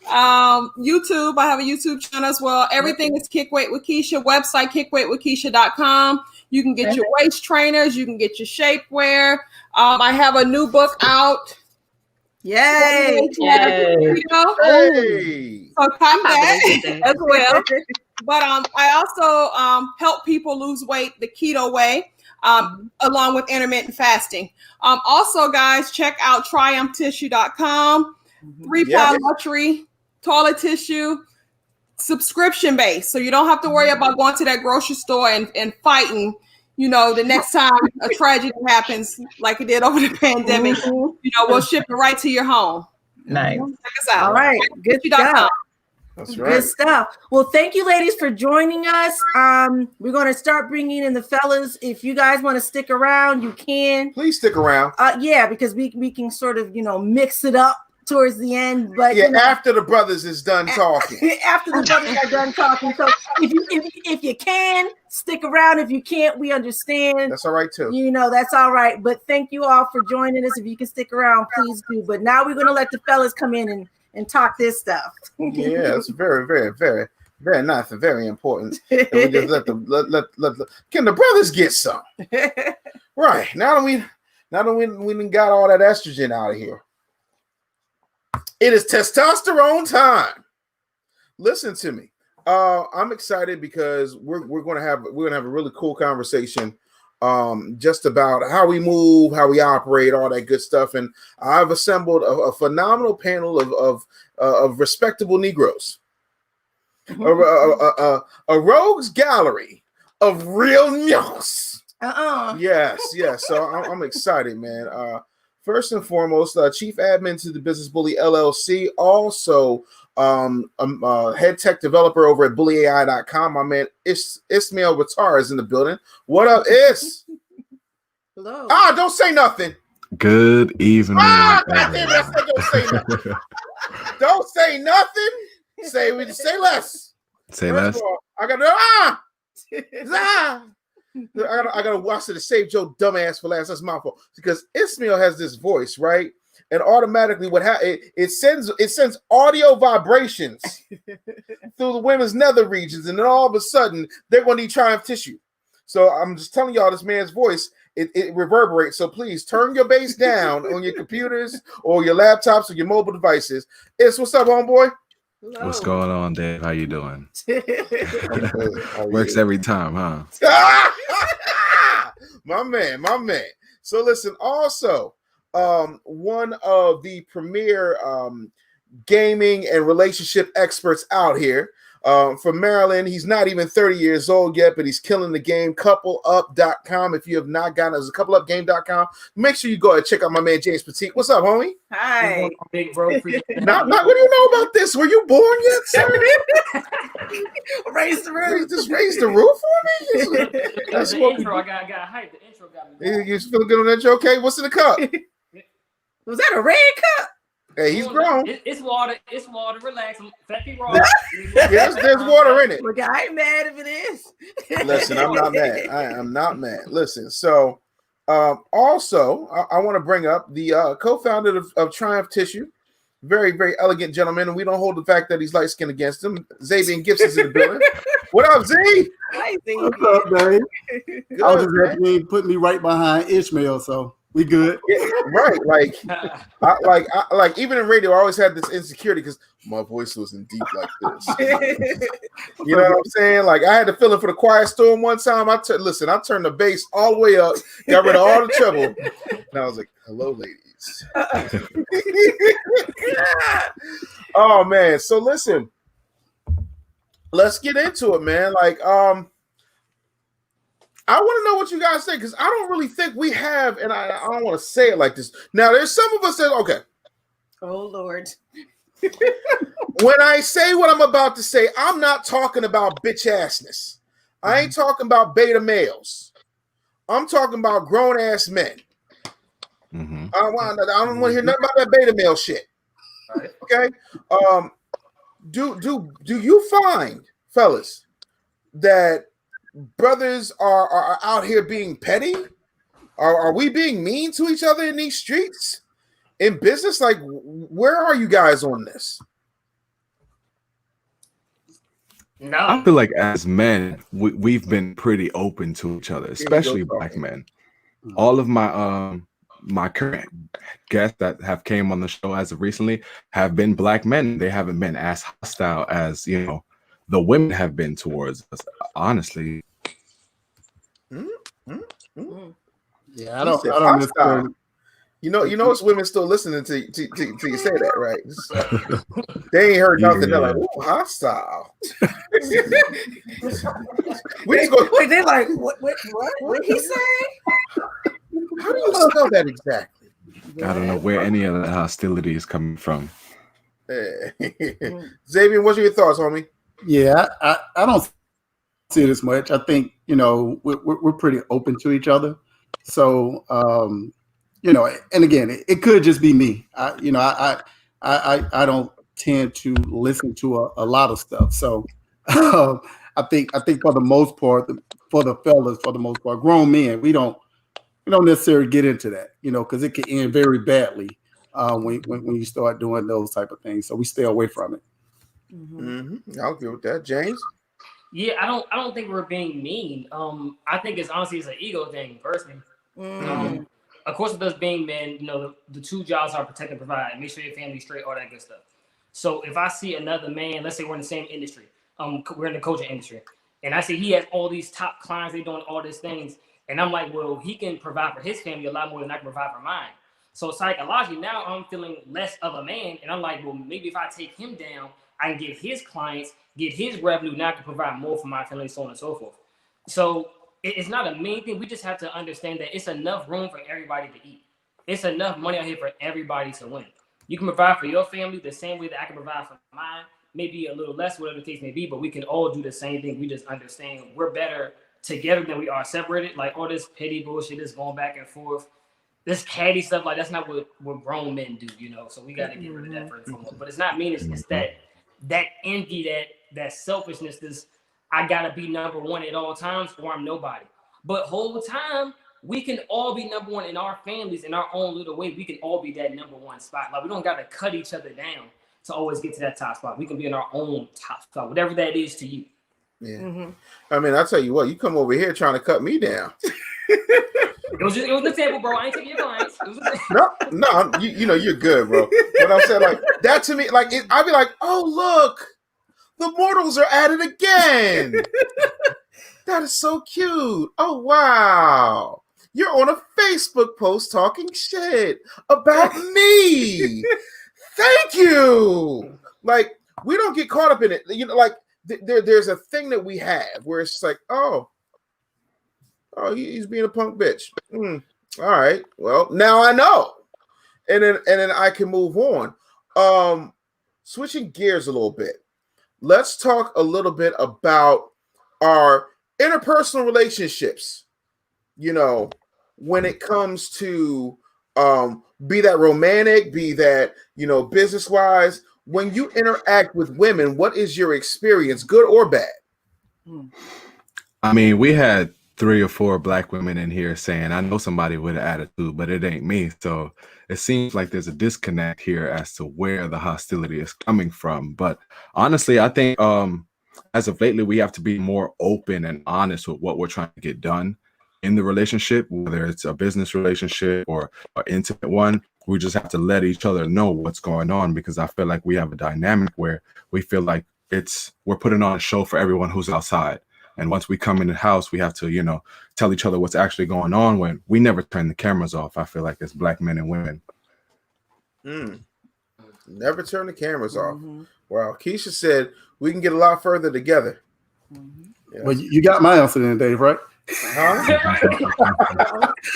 YouTube. I have a YouTube channel as well. Everything is Kick Weight with Keisha. Website kickweightwithkeisha.com. You can get your waist trainers. You can get your shapewear. I have a new book out. Yay! Hey. So come back as well. But I also help people lose weight the keto way, along with intermittent fasting. Also, guys, check out triumphtissue.com. 3-ply luxury toilet tissue, subscription based, so you don't have to worry about going to that grocery store and fighting. The next time a tragedy happens like it did over the pandemic, we'll ship it right to your home. Nice. Check us out. All right. Good stuff. That's right. Good stuff. Well, thank you, ladies, for joining us. We're going to start bringing in the fellas. If you guys want to stick around, you can. Please stick around. Yeah, because we can sort of, mix it up towards the end. But after the brothers is done talking. After the brothers are done talking. So if you can, stick around. If you can't, we understand. That's all right too. That's all right. But thank you all for joining us. If you can stick around, please do. But now we're going to let the fellas come in and talk this stuff. Yeah, it's very, very, very, very nice and very important. And we just let can the brothers get some? Right. Now that we done got all that estrogen out of here. It is testosterone time. Listen to me. I'm excited because we're gonna have a really cool conversation just about how we move, how we operate, all that good stuff. And I've assembled a phenomenal panel of respectable Negroes, a rogues gallery of real news. Yes. So I'm excited, man. First and foremost, chief admin to the Business Bully LLC, also head tech developer over at bullyai.com. My man Ismael Wattara is in the building. What up, Is? Hello. Don't say nothing. Good evening. Goddamn, I said don't say nothing. Don't say nothing. Say less. Say First less. of all, I gotta watch it to save Joe dumbass for last. That's my fault. Because Ismael has this voice, right? And automatically it sends audio vibrations through the women's nether regions, and then all of a sudden they're gonna need Triumph tissue. So I'm just telling y'all, this man's voice, it reverberates. So please turn your bass down on your computers or your laptops or your mobile devices. What's up, homeboy? Hello. What's going on, Dave? How you doing? How Works every time, huh? my man. So listen, also, one of the premier gaming and relationship experts out here from Maryland. He's not even 30 years old yet, but he's killing the game. CoupleUp.com. If you have not gotten us, CoupleUpGame.com. Make sure you go and check out my man James Peteet. What's up, homie? Hi. Big bro for you. What do you know about this? Were you born yet, sir? Raise the roof. Just raise the roof for me. That's the intro. I got hyped. The intro got me. You feel good on that intro? Okay, what's in the cup? Was that a red cup? Hey, he's grown. It's water. It's water. Relax. Fatty raw. There's water in it. Look, I ain't mad if it is. Listen, I'm not mad. I am not mad. Listen, so also I want to bring up the co-founder of Triumph Tissue, very, very elegant gentleman, and we don't hold the fact that he's light skinned against him. Xavier Gibs is in the building. What up, Z? Hi, Z. What's up, Dave? Good, I was just man. happy you put me right behind Ishmael, so we good. Yeah, right, like even in radio, I always had this insecurity because my voice wasn't deep like this. You know what I'm saying? Like I had to fill in for the Quiet Storm one time. I turned the bass all the way up, got rid of all the treble, and I was like, "Hello, ladies." Oh man, so listen, let's get into it, man. Like, I want to know what you guys think because I don't really think we have, and I don't want to say it like this. Now, there's some of us that okay. Oh Lord. When I say what I'm about to say, I'm not talking about bitch assness. I ain't talking about beta males. I'm talking about grown ass men. Mm-hmm. I don't want to hear nothing about that beta male shit. Right. Okay. Do you find, fellas, that brothers are out here being petty? Are we being mean to each other in these streets? In business? Like, where are you guys on this? No. I feel like as men, we've been pretty open to each other, especially black men. All of my my current guests that have came on the show as of recently have been black men. They haven't been as hostile as, you know, the women have been towards us, honestly. Yeah, I don't necessarily. You know, it's women still listening to you say that, right? They ain't heard nothing. They're like, "Ooh, hostile." We just go. Wait, they like what he say? How do you spell that exactly? I don't know where any of the hostility is coming from. Xavier, what's your thoughts, homie? Yeah, I don't see it as much. I think, you know, we're pretty open to each other. So, you know, and again, it could just be me. I don't tend to listen to a lot of stuff. So, I think for the most part, for the fellas, for the most part, grown men, we don't necessarily get into that, you know, because it can end very badly when you start doing those type of things. So we stay away from it. Mm-hmm. I'll agree with that, James. Yeah, I don't think we're being mean. I think it's honestly an ego thing, personally. Of course, with us being men, you know, the two jobs are protect and provide, make sure your family's straight, all that good stuff. So if I see another man, let's say we're in the same industry, we're in the coaching industry, and I see he has all these top clients, they doing all these things, and I'm like, well, he can provide for his family a lot more than I can provide for mine. So psychologically, now I'm feeling less of a man, and I'm like, well, maybe if I take him down, I can get his clients, get his revenue, now I can provide more for my family, so on and so forth. So it's not a mean thing. We just have to understand that it's enough room for everybody to eat. It's enough money out here for everybody to win. You can provide for your family the same way that I can provide for mine, maybe a little less, whatever the case may be, but we can all do the same thing. We just understand we're better together than we are separated. Like all this petty bullshit, this going back and forth, this catty stuff, like that's not what grown men do, you know? So we got to get rid of that first and foremost. But it's not mean. It's that envy, that selfishness, this I gotta be number one at all times or I'm nobody. But whole time we can all be number one in our families in our own little way. We can all be that number one spot. Like we don't gotta cut each other down to always get to that top spot. We can be in our own top spot, whatever that is to you. Yeah. I mean, I'll tell you what, you come over here trying to cut me down. It was the table, bro. I ain't taking your clients. No, you know, you're good, bro. But I'm saying, like, that to me, like, I'd be like, oh, look, the mortals are at it again. That is so cute. Oh, wow. You're on a Facebook post talking shit about me. Thank you. Like, we don't get caught up in it. You know, like, there's a thing that we have where it's like, oh, he's being a punk bitch. All right. Well, now I know. And then I can move on. Switching gears a little bit. Let's talk a little bit about our interpersonal relationships. You know, when it comes to Be that romantic, be that, you know, business wise. When you interact with women, what is your experience, good or bad? I mean, we had 3 or 4 black women in here saying, I know somebody with an attitude, but it ain't me. So it seems like there's a disconnect here as to where the hostility is coming from. But honestly, I think as of lately, we have to be more open and honest with what we're trying to get done in the relationship, whether it's a business relationship or an intimate one. We just have to let each other know what's going on, because I feel like we have a dynamic where we feel like we're putting on a show for everyone who's outside. And once we come in the house, we have to, you know, tell each other what's actually going on, when we never turn the cameras off. I feel like as black men and women. Never turn the cameras off. Wow. Keisha said we can get a lot further together. Yeah. Well, you got my answer then, Dave, right?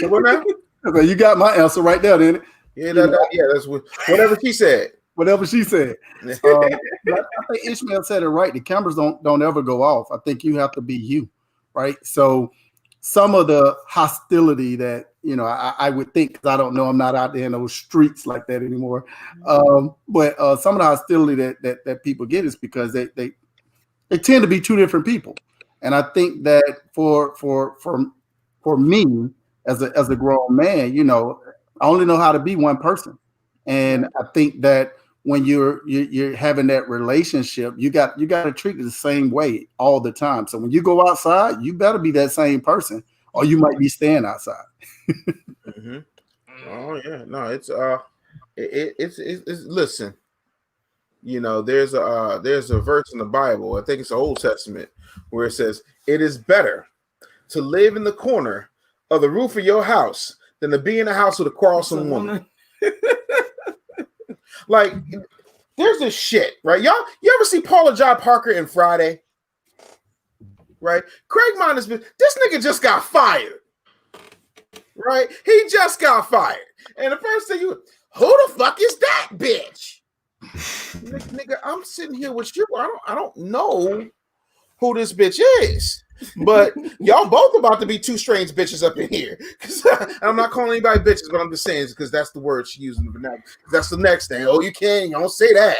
What now? Okay, you got my answer right there, didn't it? Yeah, that's whatever she said. Whatever she said. I think Ismael said it right. The cameras don't ever go off. I think you have to be you, right? So some of the hostility that, you know, I would think, because I don't know, I'm not out there in those streets like that anymore. But some of the hostility that people get is because they tend to be two different people. And I think that for me as a grown man, you know, I only know how to be one person. And I think that when you're having that relationship, you got to treat it the same way all the time. So when you go outside, you better be that same person, or you might be staying outside. Oh yeah, no, it's listen. You know, there's a verse in the Bible, I think it's the Old Testament, where it says, "It is better to live in the corner of the roof of your house than to be in the house with a quarrelsome woman." Like, there's this shit, right? You ever see Paula Jai Parker in Friday? Right? Craig Minus, this nigga just got fired. Right? He just got fired. And the first thing who the fuck is that bitch? Nigga, I'm sitting here with you. I don't know who this bitch is. But y'all both about to be two strange bitches up in here. I'm not calling anybody bitches, but I'm just saying, because that's the word she used in the vernacular. That's the next thing. Oh, you don't say that.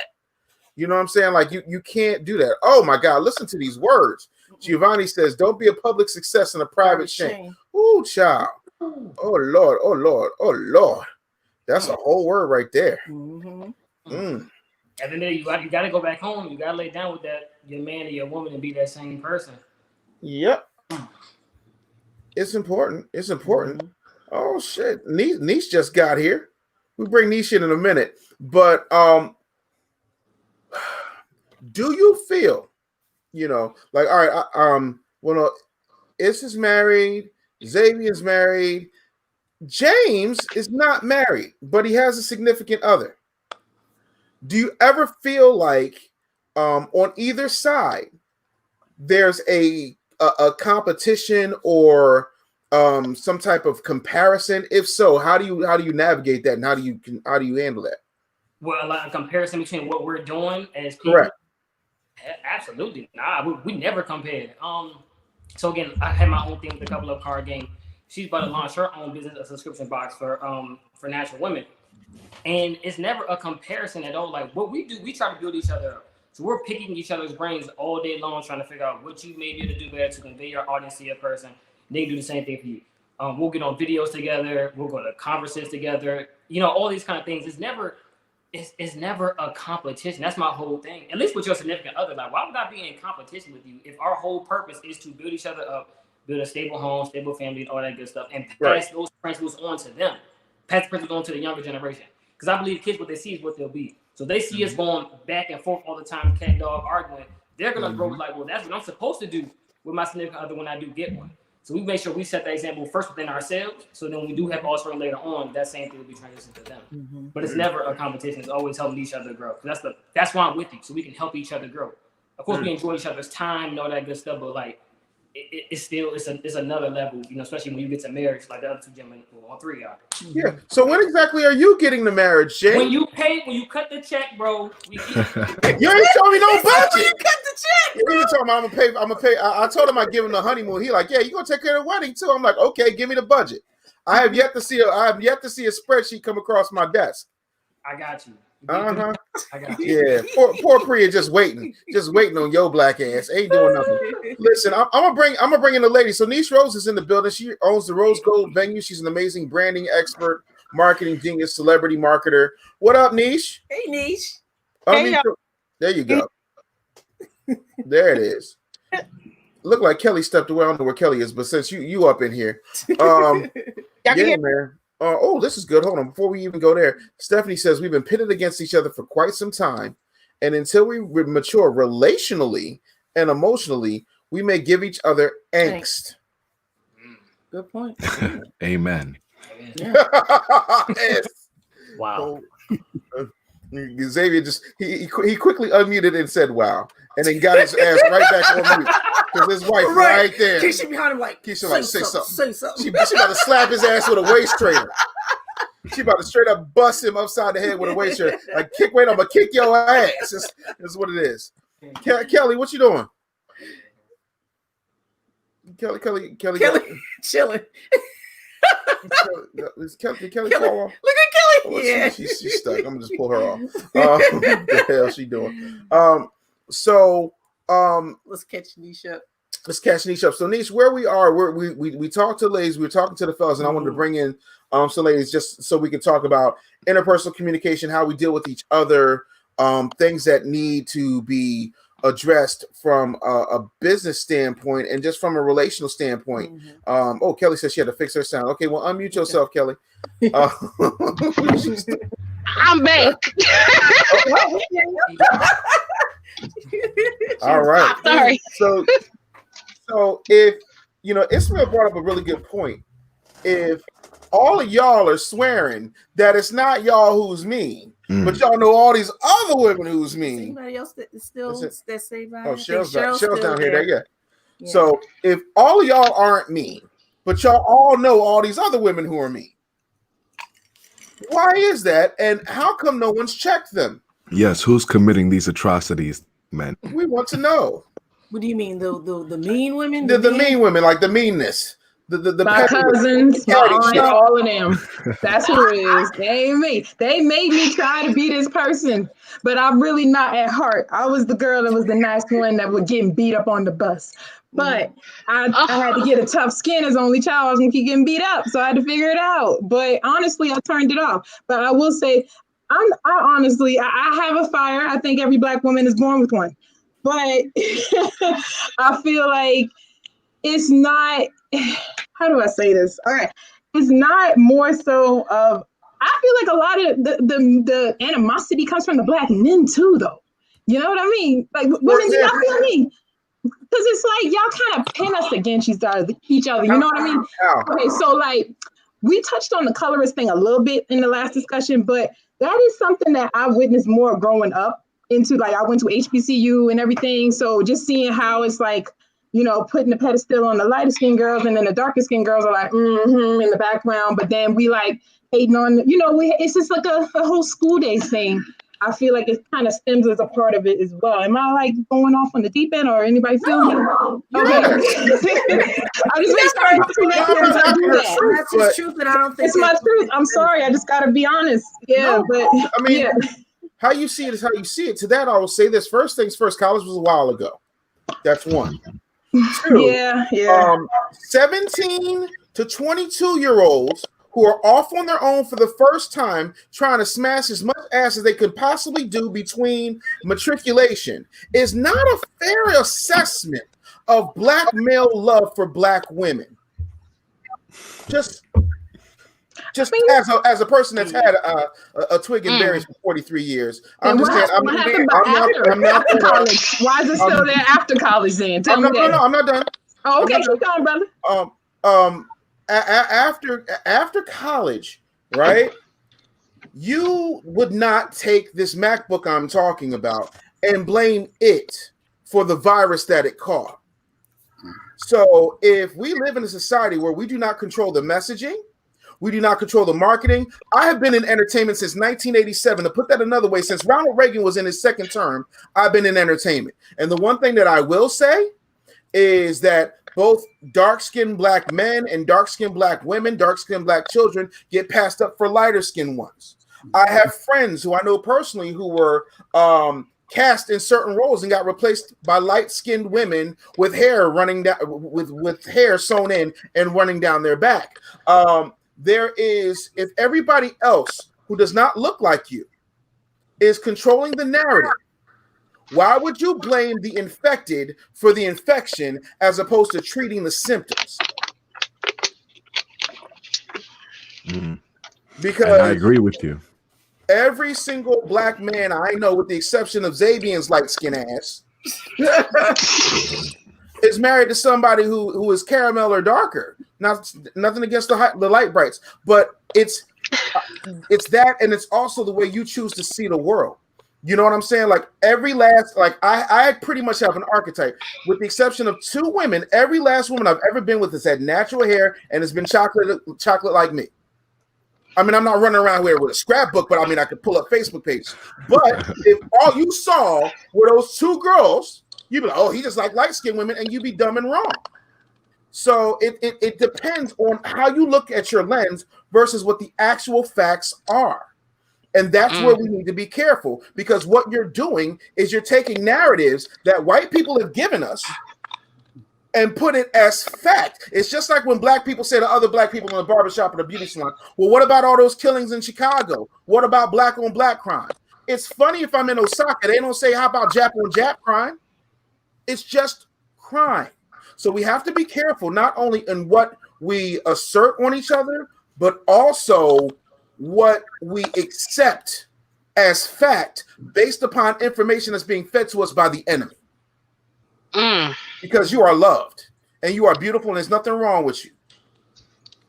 You know what I'm saying? Like, you can't do that. Oh my God, listen to these words. Giovanni says, "Don't be a public success and a private shame." Ooh, child. Oh Lord, oh Lord, oh Lord. That's a whole word right there. And then you got to go back home. You got to lay down with your man or your woman and be that same person. Yep. It's important. It's important. Oh shit. Niche just got here. We bring Niche in a minute. But do you feel, you know, like, all right, well, Issa's married, Xavier's married, James is not married, but he has a significant other. Do you ever feel like on either side there's a competition or some type of comparison? If so, how do you navigate that, and how do you handle that? Well, like a comparison between what we're doing as people. Correct. Absolutely. Nah, we never compared. So again, I had my own thing with a couple of card game. She's about to launch her own business, a subscription box for natural women. And it's never a comparison at all. Like, what we do, we try to build each other up. So we're picking each other's brains all day long, trying to figure out what you may be able to do better to convey your audience to your person. They do the same thing for you. We'll get on videos together. We'll go to conferences together. You know, all these kind of things. It's never a competition. That's my whole thing. At least with your significant other. Like, why would I be in competition with you if our whole purpose is to build each other up, build a stable home, stable family, and all that good stuff, and pass those principles on to them. Pass the principles on to the younger generation. Because I believe kids, what they see is what they'll be. So they see us going back and forth all the time, cat dog arguing. They're gonna grow like, well, that's what I'm supposed to do with my significant other when I do get one. So we make sure we set that example first within ourselves. So then when we do have offspring later on, that same thing will be transitioned to them. But it's never a competition. It's always helping each other grow. That's why I'm with you. So we can help each other grow. Of course, we enjoy each other's time and all that good stuff. But like, it's another level, you know, especially when you get to marriage, like the other two gentlemen, or all three are. Yeah. So when exactly are you getting the marriage, Jay? When you cut the check, bro. You ain't told me no budget. You cut the check. You ain't told me I'm gonna pay. I told him I give him the honeymoon. He like, yeah, you gonna take care of the wedding too. I'm like, okay, give me the budget. I have yet to see a spreadsheet come across my desk. I got you. Uh-huh. I got you. Yeah, poor Priya just waiting on your black ass. Ain't doing nothing. Listen, I'm gonna bring in the lady. So Niche Rose is in the building. She owns the Rose Gold venue. She's an amazing branding expert, marketing genius, celebrity marketer. What up, Niche? Hey, Niche. There you go. There it is. Look like Kelly stepped away. I don't know where Kelly is, but since you up in here, yeah, man. Oh, this is good. Hold on. Before we even go there, Stephanie says we've been pitted against each other for quite some time. And until we mature relationally and emotionally, we may give each other angst. Good point. Amen. Yes. Wow. Xavier just he quickly unmuted and said wow, and then got his ass right back on mute because his wife right there. Keisha behind him like, Keisha like say something. Say something. She about to slap his ass with a waist trainer. She about to straight up bust him upside the head with a waist trainer. Like I'm gonna kick your ass. That's what it is. Kelly, what you doing? Kelly, chilling. Did Kelly fall off? Look at Kelly. Yeah, she's stuck. I'm gonna just pull her off. What the hell she doing? Let's catch Niche up. So Niche, where we are, we talked to the ladies, we were talking to the fellas, and I wanted to bring in some ladies just so we can talk about interpersonal communication, how we deal with each other, things that need to be addressed from a business standpoint and just from a relational standpoint. Kelly says she had to fix her sound. Okay, well, unmute yourself, Kelly. I'm back. All right. Sorry. So if Ismael brought up a really good point. If all of y'all are swearing that it's not y'all who's mean, but y'all know all these other women who's mean. Anybody else that is still that say by Oh, Cheryl's down here. Yeah. So if all of y'all aren't mean, but y'all all know all these other women who are mean, why is that? And how come no one's checked them? Yes, who's committing these atrocities, man? We want to know. What do you mean? The mean women? The mean women, like the meanness. The my cousins, my aunt, all of them. That's who it is. They ain't me. They made me try to be this person, but I'm really not at heart. I was the girl that was the nice one that was getting beat up on the bus. But I had to get a tough skin as only child. I was gonna keep getting beat up, so I had to figure it out. But honestly, I turned it off. But I will say, I honestly have a fire. I think every Black woman is born with one. But I feel like it's not. How do I say this? All right, it's not more so of. I feel like a lot of the animosity comes from the Black men too, though. You know what I mean? Like women, do y'all feel me? Because it's like y'all kind of pin us against each other. You know what I mean? Okay, so like we touched on the colorist thing a little bit in the last discussion, but that is something that I witnessed more growing up into. Like I went to HBCU and everything, so just seeing how it's like. Putting the pedestal on the lighter skinned girls, and then the darker skinned girls are like, in the background. But then we like hating on, it's just like a whole school day thing. I feel like it kind of stems as a part of it as well. Am I like going off on the deep end, or anybody feel me? Okay. I'm just making That's his truth, and I don't think it's my truth. I'm sorry. I just got to be honest. Yeah, but I mean, how you see it is how you see it. To that, I will say this: first things first. College was a while ago. That's one. Two, yeah. 17 to 22-year-olds who are off on their own for the first time trying to smash as much ass as they could possibly do between matriculation is not a fair assessment of Black male love for Black women. Just as a person that's had a twig and berries for 43 years, I'm just saying. I'm not college. Why is it still there after college? Then tell me that. No, I'm not done. Oh, okay, keep going, brother. After college, right? You would not take this MacBook I'm talking about and blame it for the virus that it caught. So if we live in a society where we do not control the messaging, we do not control the marketing. I have been in entertainment since 1987. To put that another way, since Ronald Reagan was in his second term, I've been in entertainment. And the one thing that I will say is that both dark-skinned black men and dark-skinned black women, dark-skinned black children get passed up for lighter-skinned ones. I have friends who I know personally who were cast in certain roles and got replaced by light-skinned women with hair running down, with hair sewn in and running down their back. There is, if everybody else who does not look like you is controlling the narrative, why would you blame the infected for the infection as opposed to treating the symptoms? Because and I agree with you. Every single black man I know, with the exception of Xavier's light skin ass, is married to somebody who is caramel or darker. Nothing against the light brights, but it's that, and it's also the way you choose to see the world. You know what I'm saying? Like every last, like I pretty much have an archetype, with the exception of 2 women. Every last woman I've ever been with has had natural hair and has been chocolate like me. I mean, I'm not running around here with a scrapbook, but I mean, I could pull up Facebook pages. But if all you saw were those 2 girls, you'd be like, oh, he just like light-skinned women, and you'd be dumb and wrong. So it depends on how you look at your lens versus what the actual facts are. And that's where we need to be careful, because what you're doing is you're taking narratives that white people have given us and put it as fact. It's just like when black people say to other black people in the barbershop or the beauty salon, well, what about all those killings in Chicago? What about black on black crime? It's funny if I'm in Osaka, they don't say, how about Jap on Jap crime? It's just crime. So we have to be careful, not only in what we assert on each other, but also what we accept as fact based upon information that's being fed to us by the enemy. Because you are loved and you are beautiful and there's nothing wrong with you.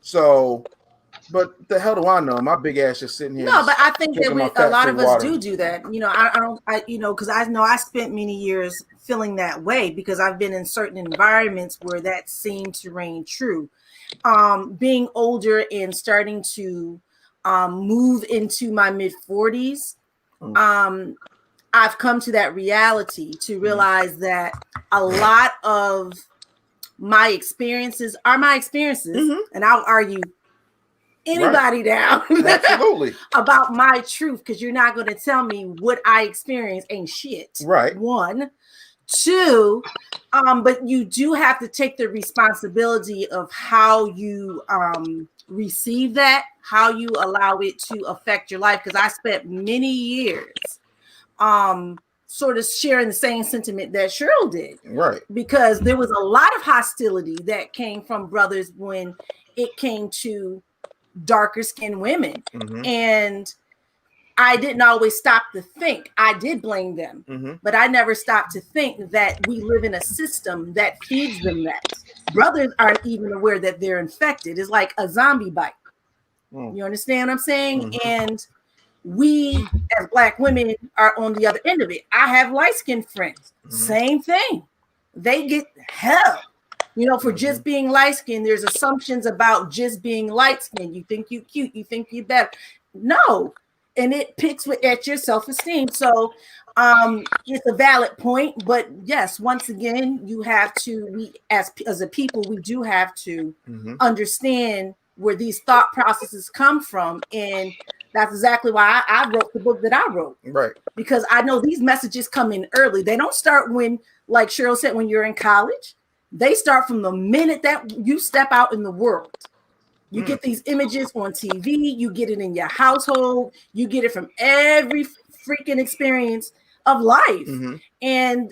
So, but the hell do I know? My big ass just sitting here. No, but I think that a lot of us do that. You know, because I know I spent many years feeling that way because I've been in certain environments where that seemed to reign true. Being older and starting to move into my mid 40s, I've come to that reality to realize that a lot of my experiences are my experiences, and I'll argue anybody down absolutely about my truth, because you're not going to tell me what I experienced ain't shit. Right. 1, 2, but you do have to take the responsibility of how you receive that, how you allow it to affect your life. Because I spent many years sort of sharing the same sentiment that Sheryl did. Right. Because there was a lot of hostility that came from brothers when it came to darker skinned women. And I didn't always stop to think. I did blame them, but I never stopped to think that we live in a system that feeds them that. Brothers aren't even aware that they're infected. It's like a zombie bite. You understand what I'm saying? And we as Black women are on the other end of it. I have light-skinned friends. Same thing. They get hell. You know, for just being light-skinned, there's assumptions about just being light-skinned. You think you cute, you think you better. No. And it picks at your self-esteem. So it's a valid point. But yes, once again, you have to, we as a people, we do have to understand where these thought processes come from. And that's exactly why I wrote the book that I wrote. Right. Because I know these messages come in early. They don't start when, like Sheryl said, when you're in college. They start from the minute that you step out in the world. You get these images on TV. You get it in your household. You get it from every freaking experience of life. And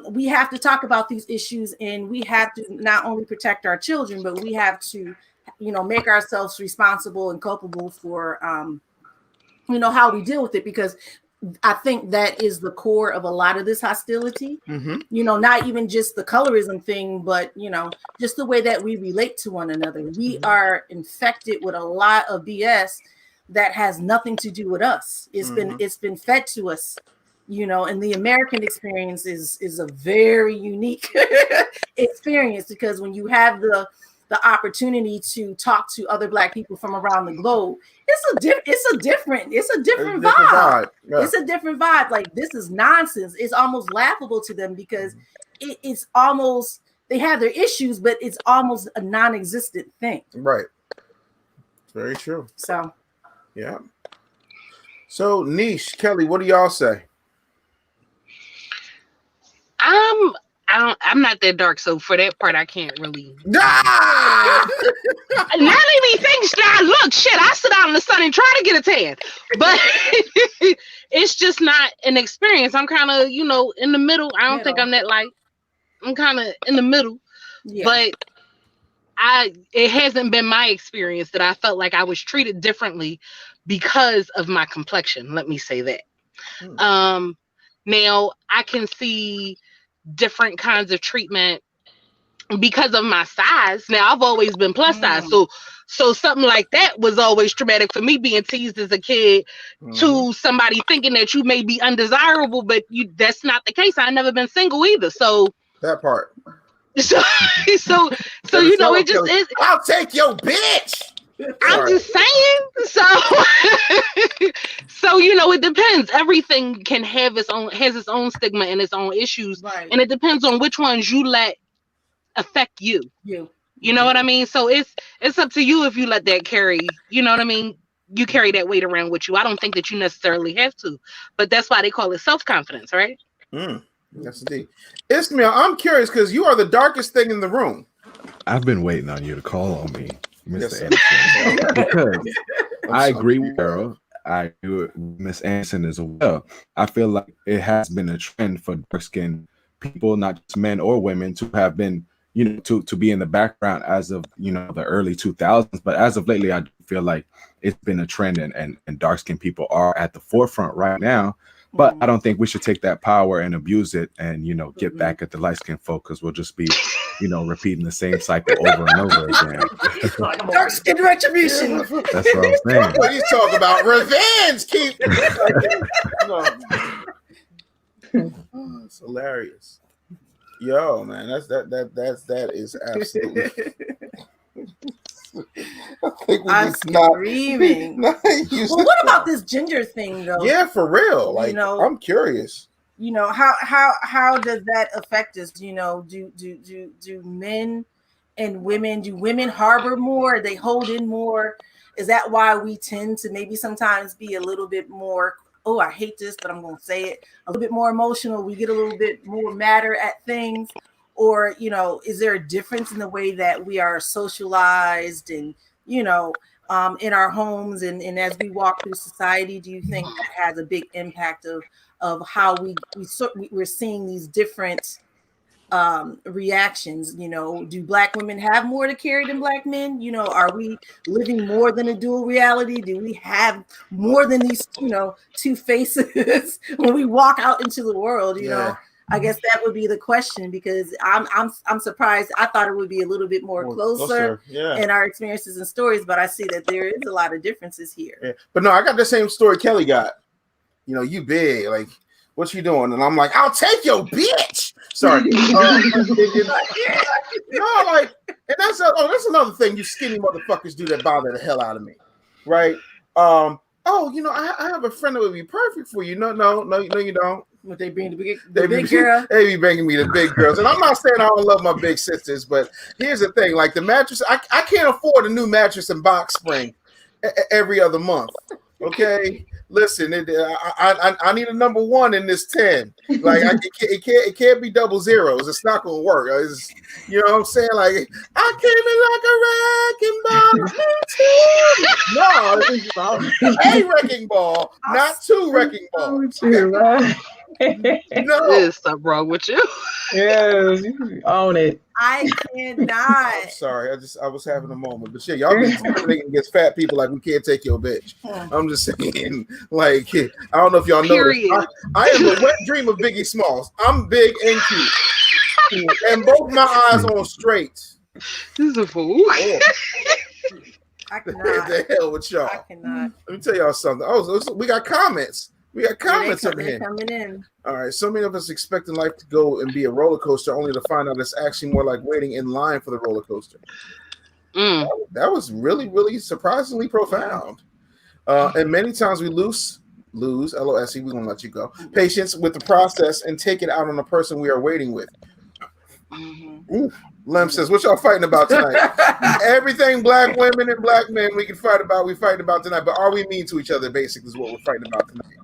we have to talk about these issues, and we have to not only protect our children, but we have to, you know, make ourselves responsible and culpable for, you know, how we deal with it, because I think that is the core of a lot of this hostility. You know, not even just the colorism thing, but, you know, just the way that we relate to one another. We are infected with a lot of BS that has nothing to do with us. It's been fed to us, you know, and the American experience is a very unique experience, because when you have the opportunity to talk to other Black people from around the globe, it's a different vibe. Yeah. It's a different vibe. Like, this is nonsense. It's almost laughable to them, because it's almost, they have their issues, but it's almost a non-existent thing. Right. Very true. So, yeah. So, Niche, Kelly, what do y'all say? I'm not that dark, so for that part, I can't really. Ah! Now let me think. Now look, shit, I sit out in the sun and try to get a tan, but it's just not an experience. I'm kind of, in the middle. I don't think I'm that light. I'm kind of in the middle, but it hasn't been my experience that I felt like I was treated differently because of my complexion. Let me say that. Now I can see different kinds of treatment because of my size. Now I've always been plus size, so something like that was always traumatic for me, being teased as a kid to somebody thinking that you may be undesirable, but that's not the case. I've never been single either, so that part. So it just is. I'll take your bitch. I'm just saying. So it depends. Everything can have has its own stigma and its own issues, right. And it depends on which ones you let affect you. You know what I mean? So it's up to you if you let that carry. You know what I mean? You carry that weight around with you. I don't think that you necessarily have to, but that's why they call it self-confidence, right? Yes, indeed. Ismael, I'm curious because you are the darkest thing in the room. I've been waiting on you to call on me, Mr. Anderson, because I agree with Cheryl. I agree with Miss Anderson as well. I feel like it has been a trend for dark-skinned people, not just men or women, to have been, to be in the background as of, the early 2000s. But as of lately, I feel like it's been a trend, and dark-skinned people are at the forefront right now. But I don't think we should take that power and abuse it and, get back at the light-skinned folk, because we'll just be, repeating the same cycle over and over again. Dark skin retribution. That's what I'm saying. What he's talking about, revenge. Keep. It's hilarious. Yo, man, that is absolutely. I'm screaming. Well, what about this ginger thing, though? Yeah, for real. Like, I'm curious. How does that affect us? Do men and women, do women harbor more? They hold in more? Is that why we tend to maybe sometimes be a little bit more, oh, I hate this, but I'm going to say it, a little bit more emotional? We get a little bit more madder at things? Or, is there a difference in the way that we are socialized and, in our homes and as we walk through society? Do you think that has a big impact of how we're seeing these different reactions? Do Black women have more to carry than Black men? Are we living more than a dual reality? Do we have more than these, two faces when we walk out into the world? I guess that would be the question, because I'm surprised. I thought it would be a little bit more closer in our experiences and stories, but I see that there is a lot of differences here. Yeah. But no, I got the same story Kelly got. You big, like, what you doing? And I'm like, I'll take your bitch. Sorry. And that's another thing you skinny motherfuckers do that bother the hell out of me, right? I have a friend that would be perfect for you. No, you don't. Would they bring the big girl? They be bringing me the big girls. And I'm not saying I don't love my big sisters, but here's the thing. Like, the mattress, I can't afford a new mattress and box spring every other month. Okay? Listen, I need a number 1 in this 10. Like, it can't be double zeros. It's not going to work. You know what I'm saying? Like, I came in like a wrecking ball. No, a wrecking ball, not 2 wrecking balls. No, there's something wrong with you. Yes, you own it. I cannot. I'm sorry, I was having a moment, but y'all be discriminating against fat people like we can't take your bitch. I'm just saying, like, I don't know if y'all know this. I am the wet dream of Biggie Smalls. I'm big and cute, and both my eyes on straight. This is a fool. I cannot. What the hell with y'all? I cannot. Let me tell y'all something. We got comments. We got comments over here. Coming in. All right. So many of us expecting life to go and be a roller coaster, only to find out it's actually more like waiting in line for the roller coaster. That was really, really surprisingly profound. And many times we lose, LOSE, we're going to let you go, patience with the process and take it out on the person we are waiting with. Ooh, Lem says, what y'all fighting about tonight? Everything black women and black men we can fight about, we fighting about tonight. But are we mean to each other, basically, is what we're fighting about tonight.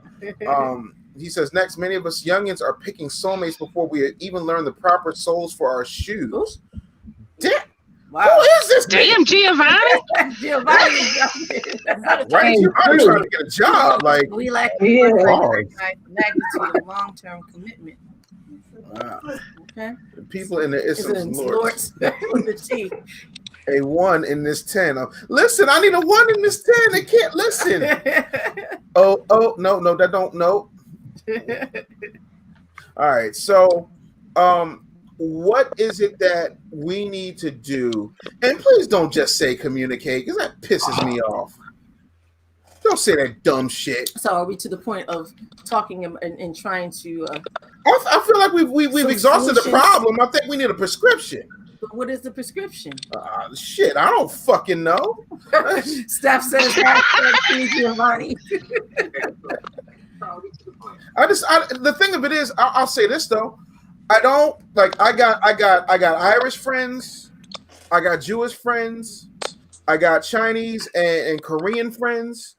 He says, next, many of us youngins are picking soulmates before we even learn the proper soles for our shoes. Damn. Wow. Who is this? Damn, Giovanni. Giovanni. Right? Giovanni trying to get a job. Like, we like magnitude of long-term commitment. Wow. Okay. The people in the Islam's Lords. The a 1 in this 10. Listen, I need a 1 in this 10. They can't listen. No, that don't no. All right, so what is it that we need to do? And please don't just say communicate, because that pisses me off. Don't say that dumb shit. So are we to the point of talking and trying to I feel like we've exhausted the problem. I think we need a prescription. But what is the prescription? Shit, I don't fucking know. Steph says Giovanni. The thing of it is, I'll say this though. I don't like. I got Irish friends. I got Jewish friends. I got Chinese and Korean friends,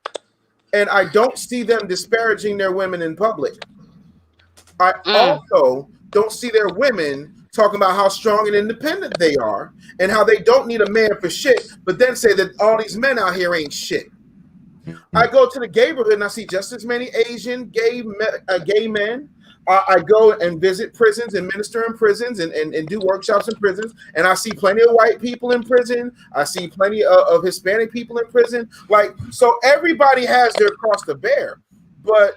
and I don't see them disparaging their women in public. I also don't see their women talking about how strong and independent they are and how they don't need a man for shit, but then say that all these men out here ain't shit. I go to the neighborhood and I see just as many Asian gay men. I go and visit prisons and minister in prisons and do workshops in prisons, and I see plenty of white people in prison. I see plenty of Hispanic people in prison. Like, so everybody has their cross to bear, but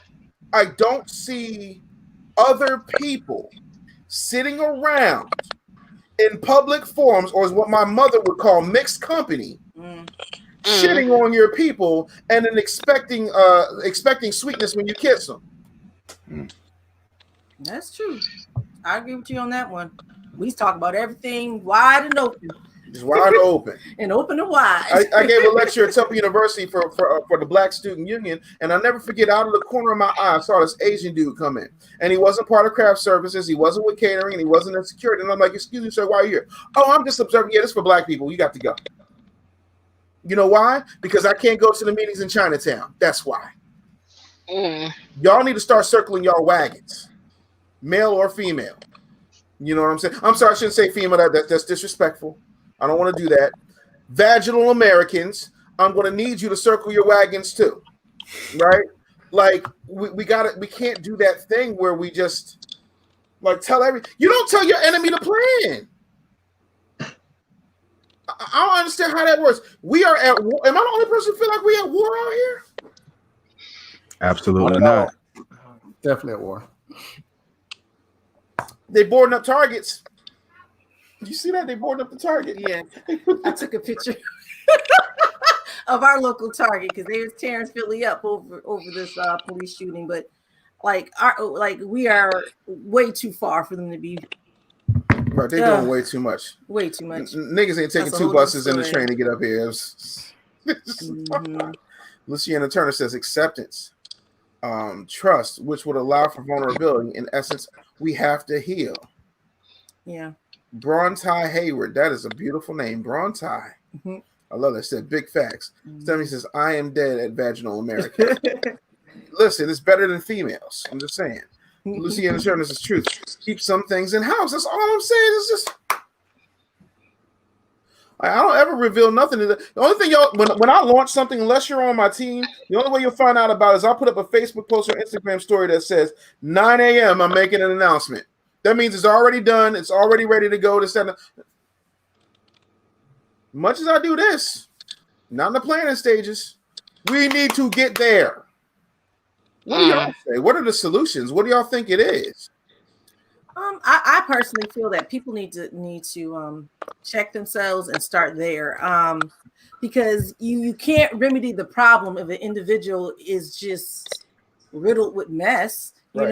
I don't see other people sitting around in public forums, or is what my mother would call mixed company, shitting on your people and then expecting sweetness when you kiss them. That's true. I agree with you on that one. We talk about everything wide and open. Just wide open. And open and wide. I gave a lecture at Temple University for the Black Student Union, and I'll never forget, out of the corner of my eye, I saw this Asian dude come in. And he wasn't part of craft services, he wasn't with catering, and he wasn't in security. And I'm like, excuse me, sir, why are you here? Oh, I'm just observing. Yeah, this is for black people. You got to go. You know why? Because I can't go to the meetings in Chinatown. That's why. Y'all need to start circling y'all wagons, male or female. You know what I'm saying? I'm sorry, I shouldn't say female. That's disrespectful. I don't want to do that. Vaginal Americans, I'm going to need you to circle your wagons too, right? Like we can't do that thing where we just like you don't tell your enemy to plan. I don't understand how that works. We are at war. Am I the only person who feel like we at war out here? Absolutely not. Definitely at war. They boarding up targets. You see that? They boarded up the Target. Yeah. I took a picture of our local Target because they was tearing Philly up over this police shooting. But we are way too far for them to be. Right, they're doing way too much. Way too much. Niggas ain't taking 2 buses and the train to get up here. Luciana Turner says acceptance, trust, which would allow for vulnerability. In essence, we have to heal. Yeah. Brontai Hayward, that is a beautiful name. Brontai. Mm-hmm. I love that. Said big facts. Stephanie says, I am dead at Vaginal America. Listen, it's better than females. I'm just saying. Luciana Turner says truth. Keep some things in house. That's all I'm saying. It's just I don't ever reveal nothing. The only thing y'all when I launch something, unless you're on my team, the only way you'll find out about it is I'll put up a Facebook post or Instagram story that says 9 a.m. I'm making an announcement. That means it's already done. It's already ready to go. Much as I do this, not in the planning stages, we need to get there. What do y'all say? What are the solutions? What do y'all think it is? I personally feel that people need to check themselves and start there, because you can't remedy the problem if an individual is just riddled with mess. Right.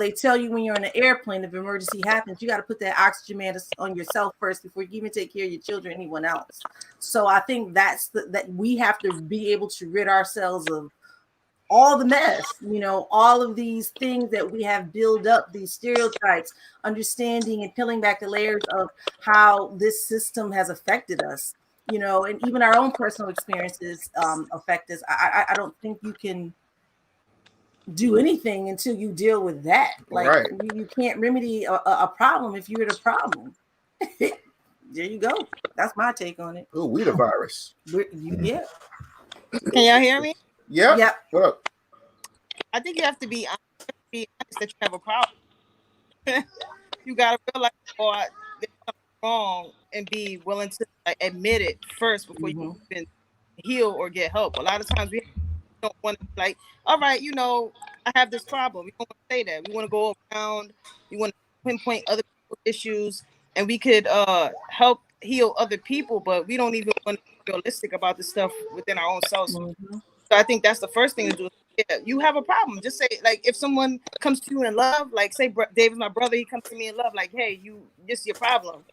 They tell you when you're in an airplane, if emergency happens, you got to put that oxygen mask on yourself first before you even take care of your children or anyone else. So I think that we have to be able to rid ourselves of all the mess, all of these things that we have built up, these stereotypes, understanding and peeling back the layers of how this system has affected us, and even our own personal experiences affect us. I don't think you can do anything until you deal with that. Like Right. you can't remedy a problem if you're the problem. There you go. That's my take on it. Oh, we the virus. Yeah. Can y'all hear me? Yep. Yep. What up? I think you have to be honest that you have a problem. You gotta realize there's something wrong and be willing to admit it first before you can heal or get help. A lot of times we don't want to be all right, I have this problem. We don't want to say that. We want to go around. We want to pinpoint other people's issues, and we could help heal other people, but we don't even want to be realistic about the stuff within our own selves. So I think that's the first thing to do. Yeah, you have a problem. Just say, if someone comes to you in love, say David's my brother, he comes to me in love, hey, this is your problem.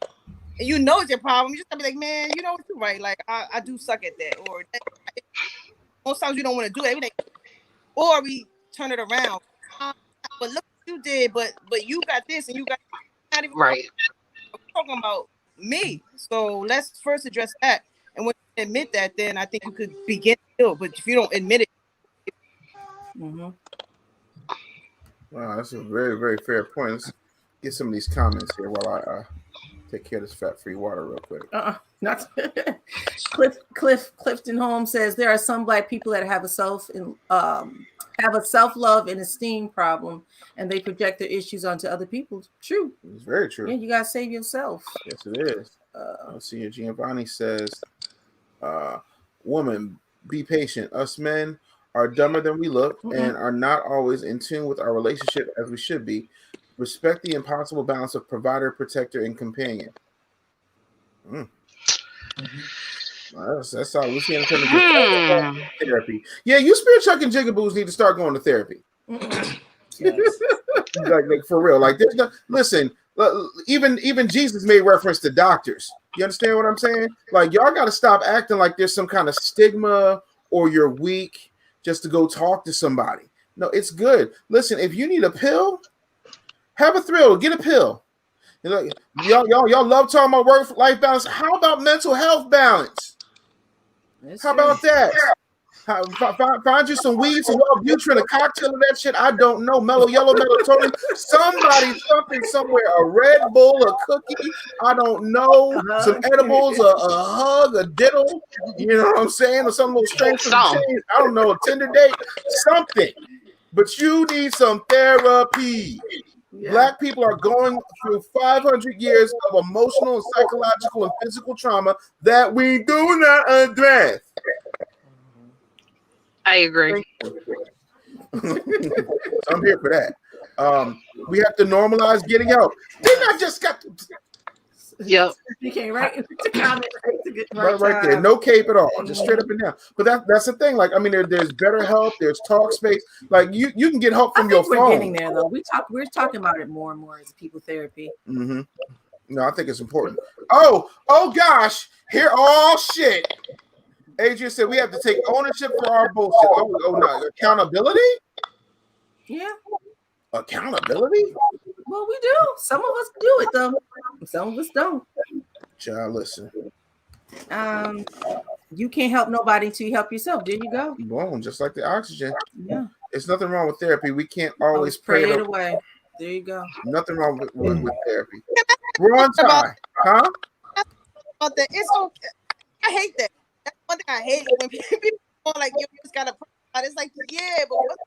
And it's your problem. You just gotta be like, man, you know what, you're right. I do suck at that. Or most times you don't want to do it. Or we turn it around. But look what you did, but you got this and you got not even right. I'm talking about me. So let's first address that. And when you admit that, then I think you could begin to heal. But if you don't admit it, Wow, that's a very, very fair point. Let's get some of these comments here while I take care of this fat-free water real quick. Not Clifton Holmes says there are some Black people that have a self-love and esteem problem, and they project their issues onto other people. True. It's very true. Yeah, you gotta save yourself. Yes, it is. Let's see here. Giovanni says, "Woman, be patient. Us men are dumber than we look and are not always in tune with our relationship as we should be. Respect the impossible balance of provider, protector, and companion." That's how Luciana therapy. Yeah, you spirit chucking jigaboos need to start going to therapy. like for real. There's no listen. Even Jesus made reference to doctors. You understand what I'm saying? Y'all got to stop acting like there's some kind of stigma or you're weak just to go talk to somebody. No, it's good. Listen, if you need a pill, have a thrill. Get a pill. Y'all love talking about work-life balance. How about mental health balance? How about that? Find you some weed, some Wellbutrin, a cocktail of that shit. I don't know. Mellow yellow, melatonin. Somebody, something, somewhere. A Red Bull, a cookie. I don't know. Some edibles, a hug, a diddle. You know what I'm saying? Or some little strength and change. I don't know. A Tinder date. Something. But you need some therapy. Yeah. Black people are going through 500 years of emotional and psychological and physical trauma that we do not address. I agree. I'm here for that. We have to normalize getting help. Didn't I just got? Yep. You can't write the comment right there. No cape at all. Just straight up and down. But that's the thing. There's BetterHelp. There's Talkspace. You can get help from your phone. We're getting there though. We're talking about it more and more as people therapy. No, I think it's important. Oh gosh. Here, shit. Adrian said we have to take ownership for our bullshit. Oh no, accountability? Yeah. Accountability? Well, we do. Some of us do it though. Some of us don't. Child, listen. You can't help nobody until you help yourself. There you go. Boom, just like the oxygen. Yeah. There's nothing wrong with therapy. We can't always pray it away. There you go. Nothing wrong with therapy. We're on time. Huh? It's okay. I hate that. That's one thing I hate when people go you just gotta pray about it. It's yeah, but what's the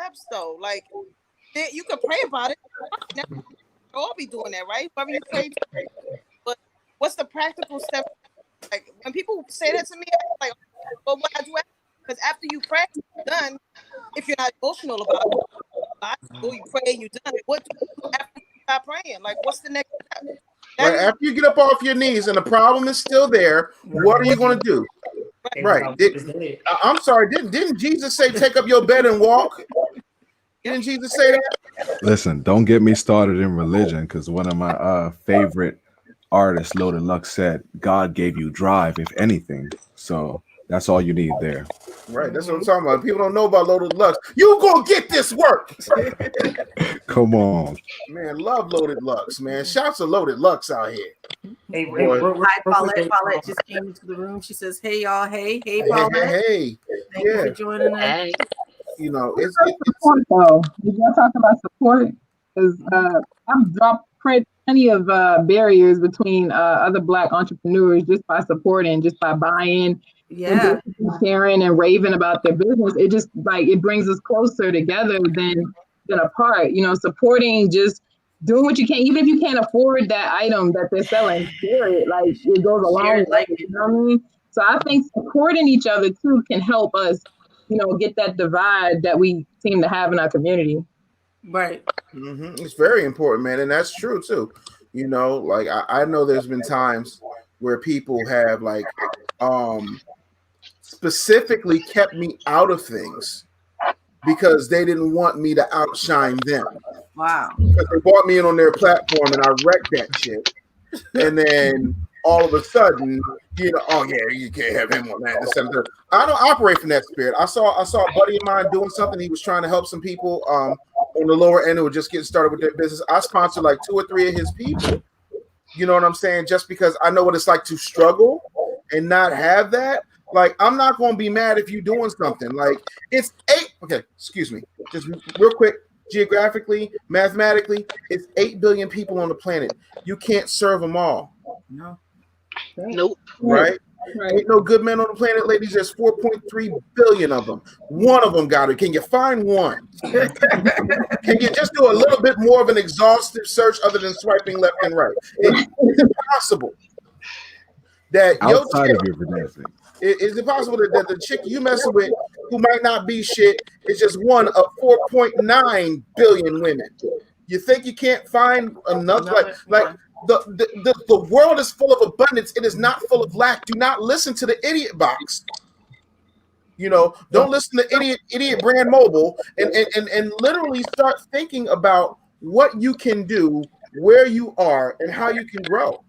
steps though? You can pray about it. We'll all be doing that, right? Whoever you pray to. But what's the practical step? When people say that to me, I'm well, what I do because after you pray, you're done. If you're not emotional about it, you pray, you're done. What do you do after you stop praying? What's the next step? Right, after you get up off your knees and the problem is still there, what are you going to do? Right. I'm sorry. Didn't Jesus say take up your bed and walk? Didn't Jesus say that? Listen, don't get me started in religion because one of my favorite artists, Loaded Luck, said God gave you drive, if anything. So that's all you need there. Right, that's what I'm talking about. People don't know about Loaded Lux. You gonna get this work. Come on, man. Love Loaded Lux, man. Shouts to Loaded Lux out here. Hey, Hi, Paulette. Paulette just came into the room. She says, "Hey, y'all. Hey, Paulette. Hey. Thank you for joining us." Hey. You know, it's support though. Did y'all talk about support? Because I've dropped plenty of barriers between other Black entrepreneurs just by supporting, just by buying, and sharing and raving about their business. It just it brings us closer together than apart. You know, supporting, just doing what you can, even if you can't afford that item that they're selling, share it. Like, it goes a long way. You know what I mean? So I think supporting each other too can help us, get that divide that we seem to have in our community. Right. It's very important, man, and that's true too. I know there's been times where people have specifically kept me out of things because they didn't want me to outshine them. Wow. Because they brought me in on their platform and I wrecked that shit, and then all of a sudden, oh yeah, you can't have him on that. I don't operate from that spirit. I saw a buddy of mine doing something. He was trying to help some people on the lower end who were just getting started with their business. I sponsored like 2 or 3 of his people. You know what I'm saying? Just because I know what it's like to struggle and not have that. Like, I'm not going to be mad if you're doing something. Like, it's 8. Okay, excuse me. Just real quick. Geographically, mathematically, it's 8 billion people on the planet. You can't serve them all. No. Nope. Right? Ain't no good men on the planet, ladies. There's 4.3 billion of them. One of them got it. Can you find one? Can you just do a little bit more of an exhaustive search other than swiping left and right? It's impossible. That outside of your virginity. Is it possible that the chick you messing with who might not be shit is just one of 4.9 billion women? You think you can't find enough? The world is full of abundance. It is not full of lack. Do not listen to the idiot box. Don't listen to idiot brand mobile and literally start thinking about what you can do, where you are, and how you can grow.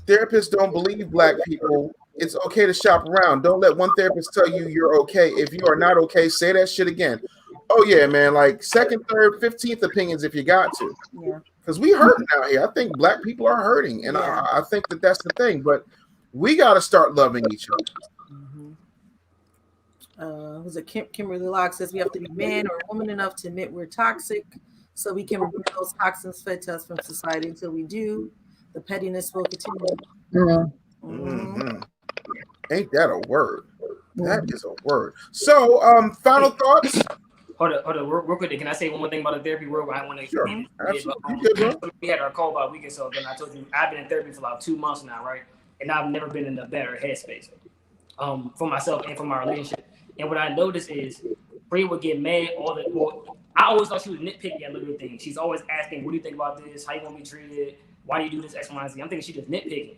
Therapists don't believe Black people. It's okay to shop around. Don't let one therapist tell you you're okay. If you are not okay, say that shit again. Oh yeah, man. Like 2nd, 3rd, 15th opinions if you got to. Yeah. Because we hurting out here. I think Black people are hurting, and I think that's the thing. But we got to start loving each other. Who's it? Kimberly Locke says we have to be man or woman enough to admit we're toxic, so we can remove those toxins fed to us from society. Until we do, the pettiness will continue. Ain't that a word? That is a word. So, final thoughts. Hold on, real quick. Can I say one more thing about the therapy world? I want to. Sure. We had our call about a week or so ago, and I told you I've been in therapy for like 2 months now, right? And I've never been in a better headspace, for myself and for my relationship. And what I noticed is, Brie would get mad I always thought she was nitpicky at little things. She's always asking, "What do you think about this? How you want me treated? Why do you do this X, Y, and Z?" I'm thinking she just nitpicking.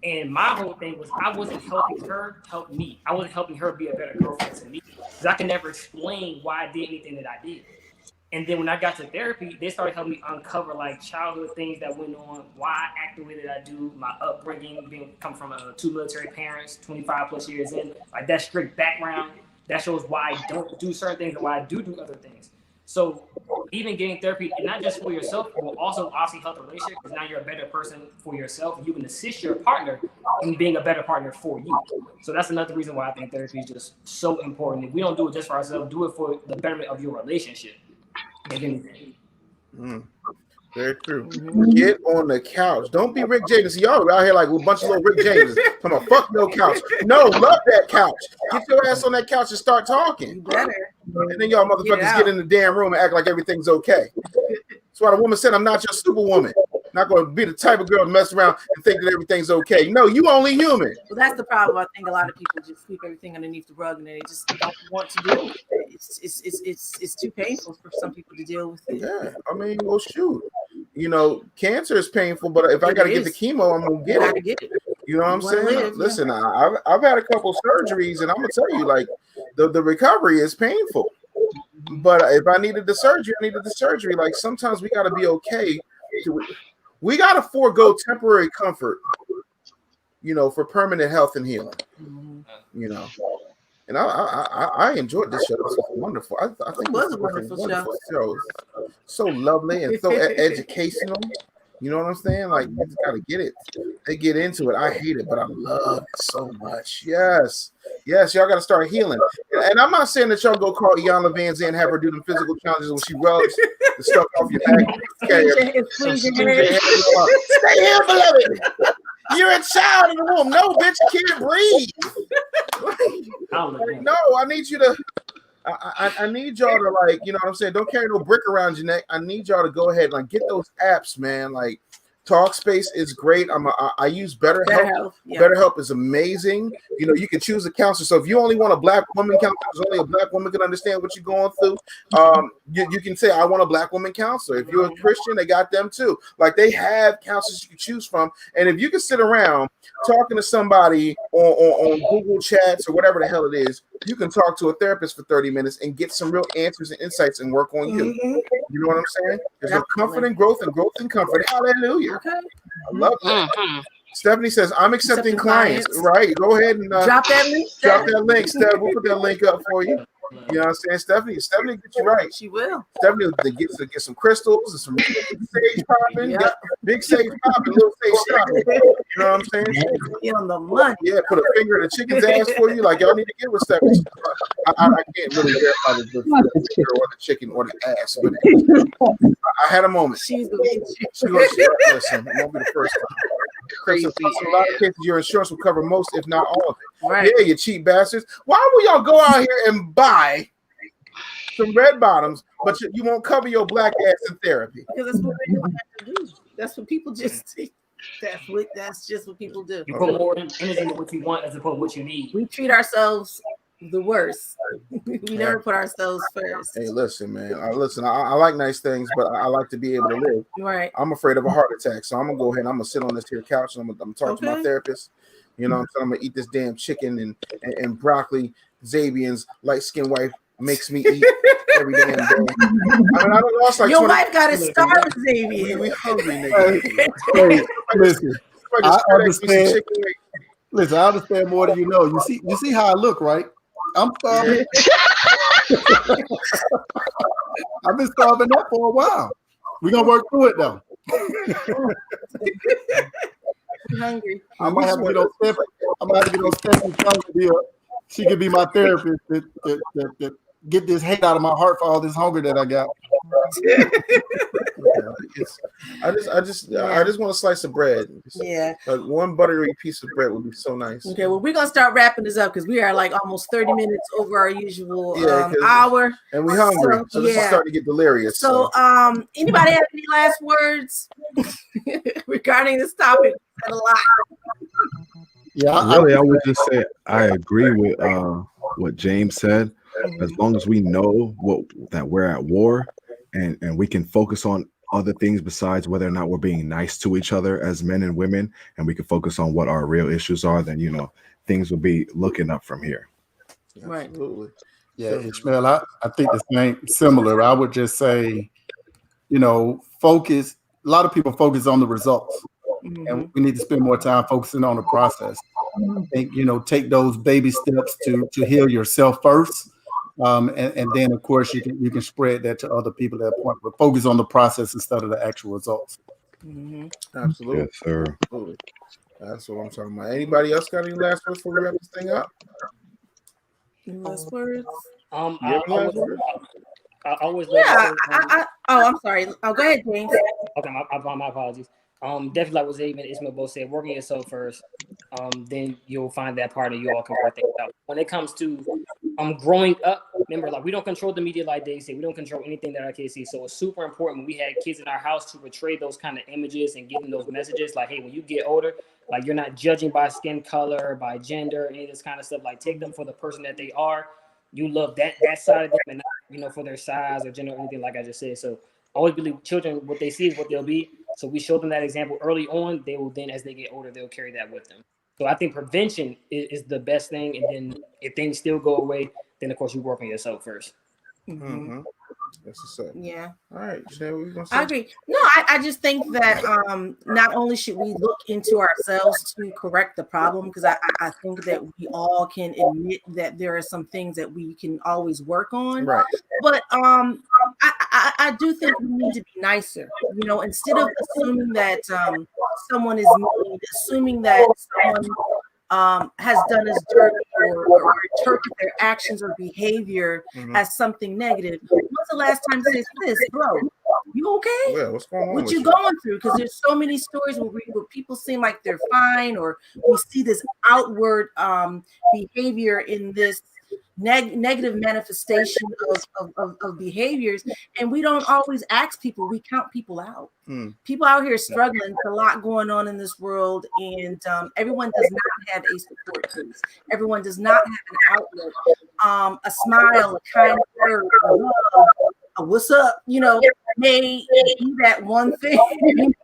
And my whole thing was I wasn't helping her help me. I wasn't helping her be a better girlfriend to me because I can never explain why I did anything that I did. And then when I got to therapy, they started helping me uncover like childhood things that went on, why I act the way that I do, my upbringing, come from 2 military parents, 25 plus years in, like that strict background. That shows why I don't do certain things and why I do other things. So even getting therapy, and not just for yourself, will also obviously help the relationship because now you're a better person for yourself. You can assist your partner in being a better partner for you. So that's another reason why I think therapy is just so important. If we don't do it just for ourselves, do it for the betterment of your relationship. Very true. Get on the couch. Don't be Rick James. Y'all out here like a bunch of little Rick Jameses. Come on, fuck no couch. No, love that couch. Get your ass on that couch and start talking. You better. And then y'all motherfuckers get in the damn room and act like everything's okay. That's why the woman said, "I'm not your superwoman. Not going to be the type of girl to mess around and think that everything's okay." No, you only human. Well, that's the problem. I think a lot of people just sweep everything underneath the rug and they just don't want to deal with it. It's too painful for some people to deal with it. Yeah, I mean, well, shoot. Cancer is painful, but if I got to get the chemo, I'm going to get it. You know what I'm saying? Listen, I've had a couple surgeries, and I'm going to tell you, like, the recovery is painful. But if I needed the surgery, I needed the surgery. Like, sometimes we got to be okay. We got to forego temporary comfort for permanent health and healing. And I enjoyed this show. It was wonderful. I think it was a wonderful show. So lovely and so educational. You know what I'm saying? Like, you just gotta get it. They get into it. I hate it, but I love it so much. Yes, y'all gotta start healing. And I'm not saying that y'all go call Iyanla Vanzant and have her do them physical challenges when she rubs the stuff off your back. Stay here, beloved. You're a child in the womb. No, bitch, you can't breathe. No, I need you to. I need y'all to, like, you know what I'm saying? Don't carry no brick around your neck. I need y'all to go ahead and, like, get those apps, man. Like, Talkspace is great. I use BetterHelp. BetterHelp is amazing. You can choose a counselor. So if you only want a black woman counselor, because only a black woman can understand what you're going through, you can say, I want a black woman counselor. If you're a Christian, they got them too. Like, they have counselors you can choose from. And if you can sit around talking to somebody on Google Chats or whatever the hell it is, you can talk to a therapist for 30 minutes and get some real answers and insights and work on you. You know what I'm saying? There's no comfort and growth and comfort. Hallelujah. Okay. I love that. Stephanie says, I'm accepting clients. Right. Go ahead and drop that link. Drop that link, Steph. We'll put that link up for you. You know what I'm saying? Stephanie get you right. She will. Stephanie will get some crystals and some sage popping. Yep. Big sage popping, little sage popping. You know what I'm saying? Get on the money. Yeah, put a finger in a chicken's ass for you. Like, y'all need to get with Stephanie. I can't really verify the finger or the chicken or the ass, but I had a moment. She's listen, it won't be the first time. Crazy. In a lot of cases, your insurance will cover most, if not all of it. Right. Yeah, you cheap bastards. Why will y'all go out here and buy some red bottoms, but you won't cover your black ass in therapy? Because that's what people have to do. That's what people just do. That's just what people do. You put more energy into what you want as opposed to what you need. We treat ourselves the worst. We never put ourselves first. Hey, listen, man. I like nice things, but I like to be able to live. Right. I'm afraid of a heart attack, so I'm gonna go ahead and I'm gonna sit on this here couch and I'm gonna talk to my therapist. You know what I'm saying? I'm gonna eat this damn chicken and broccoli. Zabian's light skinned wife makes me eat every damn day. I mean, I don't know. It's like your wife got to starve Zabian. We hungry, nigga. Hey, listen, I understand. Listen, I understand more than you know. You see how I look, right? I'm starving. I've been starving up for a while. We're gonna work through it though. I'm hungry. I might have to get on Stephanie. Stephanie's calendar. She could be my therapist to get this hate out of my heart for all this hunger that I got. I just want a slice of bread. Yeah. Like one buttery piece of bread would be so nice. Okay, well, we're gonna start wrapping this up because we are like almost 30 minutes over our usual hour. And we're hungry. So this is starting to get delirious. So anybody have any last words regarding this topic? A lot. Yeah, really, I would just say I agree with what James said. As long as we know that we're at war and we can focus on other things besides whether or not we're being nice to each other as men and women, and we can focus on what our real issues are, then things will be looking up from here. Right. Absolutely. Yeah, Ishmael, I think the same similar. I would just say, focus. A lot of people focus on the results. And we need to spend more time focusing on the process. I think, take those baby steps to heal yourself first. And then of course you can spread that to other people at that point, but focus on the process instead of the actual results. Absolutely. Yes, sir. Absolutely. That's what I'm talking about. Anybody else got any last words before we wrap this thing up? Last words? I always I'm sorry. Oh, go ahead, James. Okay, my apologies. Definitely like what Zabe and Ismael both said, working yourself first. Then you'll find that part and you all can work things out. When it comes to growing up, remember, like, we don't control the media like they say. We don't control anything that our kids see. So it's super important when we had kids in our house to portray those kind of images and give them those messages. Like, hey, when you get older, like, you're not judging by skin color, by gender, any of this kind of stuff. Like, take them for the person that they are. You love that side of them and not, for their size or gender or anything like I just said. So I always believe children, what they see is what they'll be. So we show them that example early on. They will then, as they get older, they'll carry that with them. So I think prevention is the best thing. And then if things still go away, then of course you work on yourself first. That's what's up. Yeah. All right, Janay, what you gonna say? I agree. No, I just think that not only should we look into ourselves to correct the problem, because I think that we all can admit that there are some things that we can always work on. Right. But I do think we need to be nicer. You know, instead of assuming that someone is mean, assuming that someone has done us dirty or interpret their actions or behavior as something negative. When's the last time you said this, bro? You okay? Yeah, what's going on? What with you going through? Because there's so many stories where people seem like they're fine, or we see this outward behavior in this negative manifestation of behaviors, and we don't always ask people. We count people out. People out here struggling. There's a lot going on in this world, and everyone does not have a support base. Everyone does not have an outlet. A smile, a kind word, a love, a what's up, you know, may be that one thing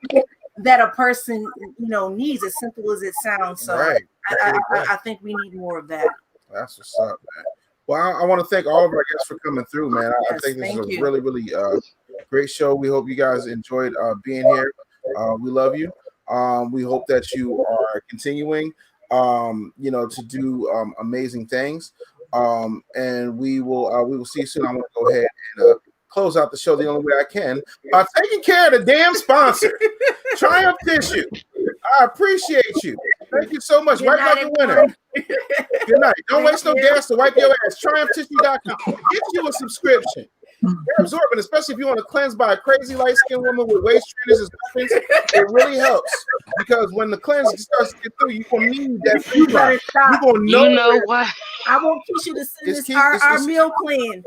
that a person, you know, needs, as simple as it sounds. So Right. I think we need more of that. That's what's up, man. Well, I want to thank all of our guests for coming through, man. I Yes, think this is thank a you. really, really great show. We hope you guys enjoyed being here. We love you. We hope that you are continuing, you know, to do amazing things. And we will see you soon. I want to go ahead and close out the show the only way I can by taking care of the damn sponsor, Triumph Tissue. I appreciate you. Thank you so much. Wipe like a winner. Good night. Don't waste no gas to wipe your ass. TriumphTissue.com. Get you a subscription. They're absorbent, especially if you want to cleanse by a crazy light-skinned woman with waist trainers as weapons. It really helps, because when the cleanse starts to get through, you're going to need that food. You're going to know. You know what? I want Keisha to send us our meal plan.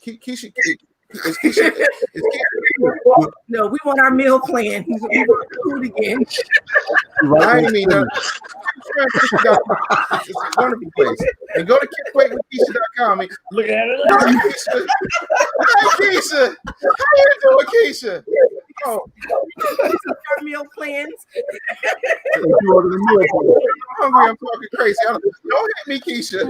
Keisha. No, we want our meal plan. We want food again. I mean, it's a wonderful place. And go to KickWaitWithKeisha.com. Look at it. Hi, Keisha. How you doing, Keisha? Oh, Our meal plans. I'm hungry. I'm talking crazy. Don't hit me, Keisha.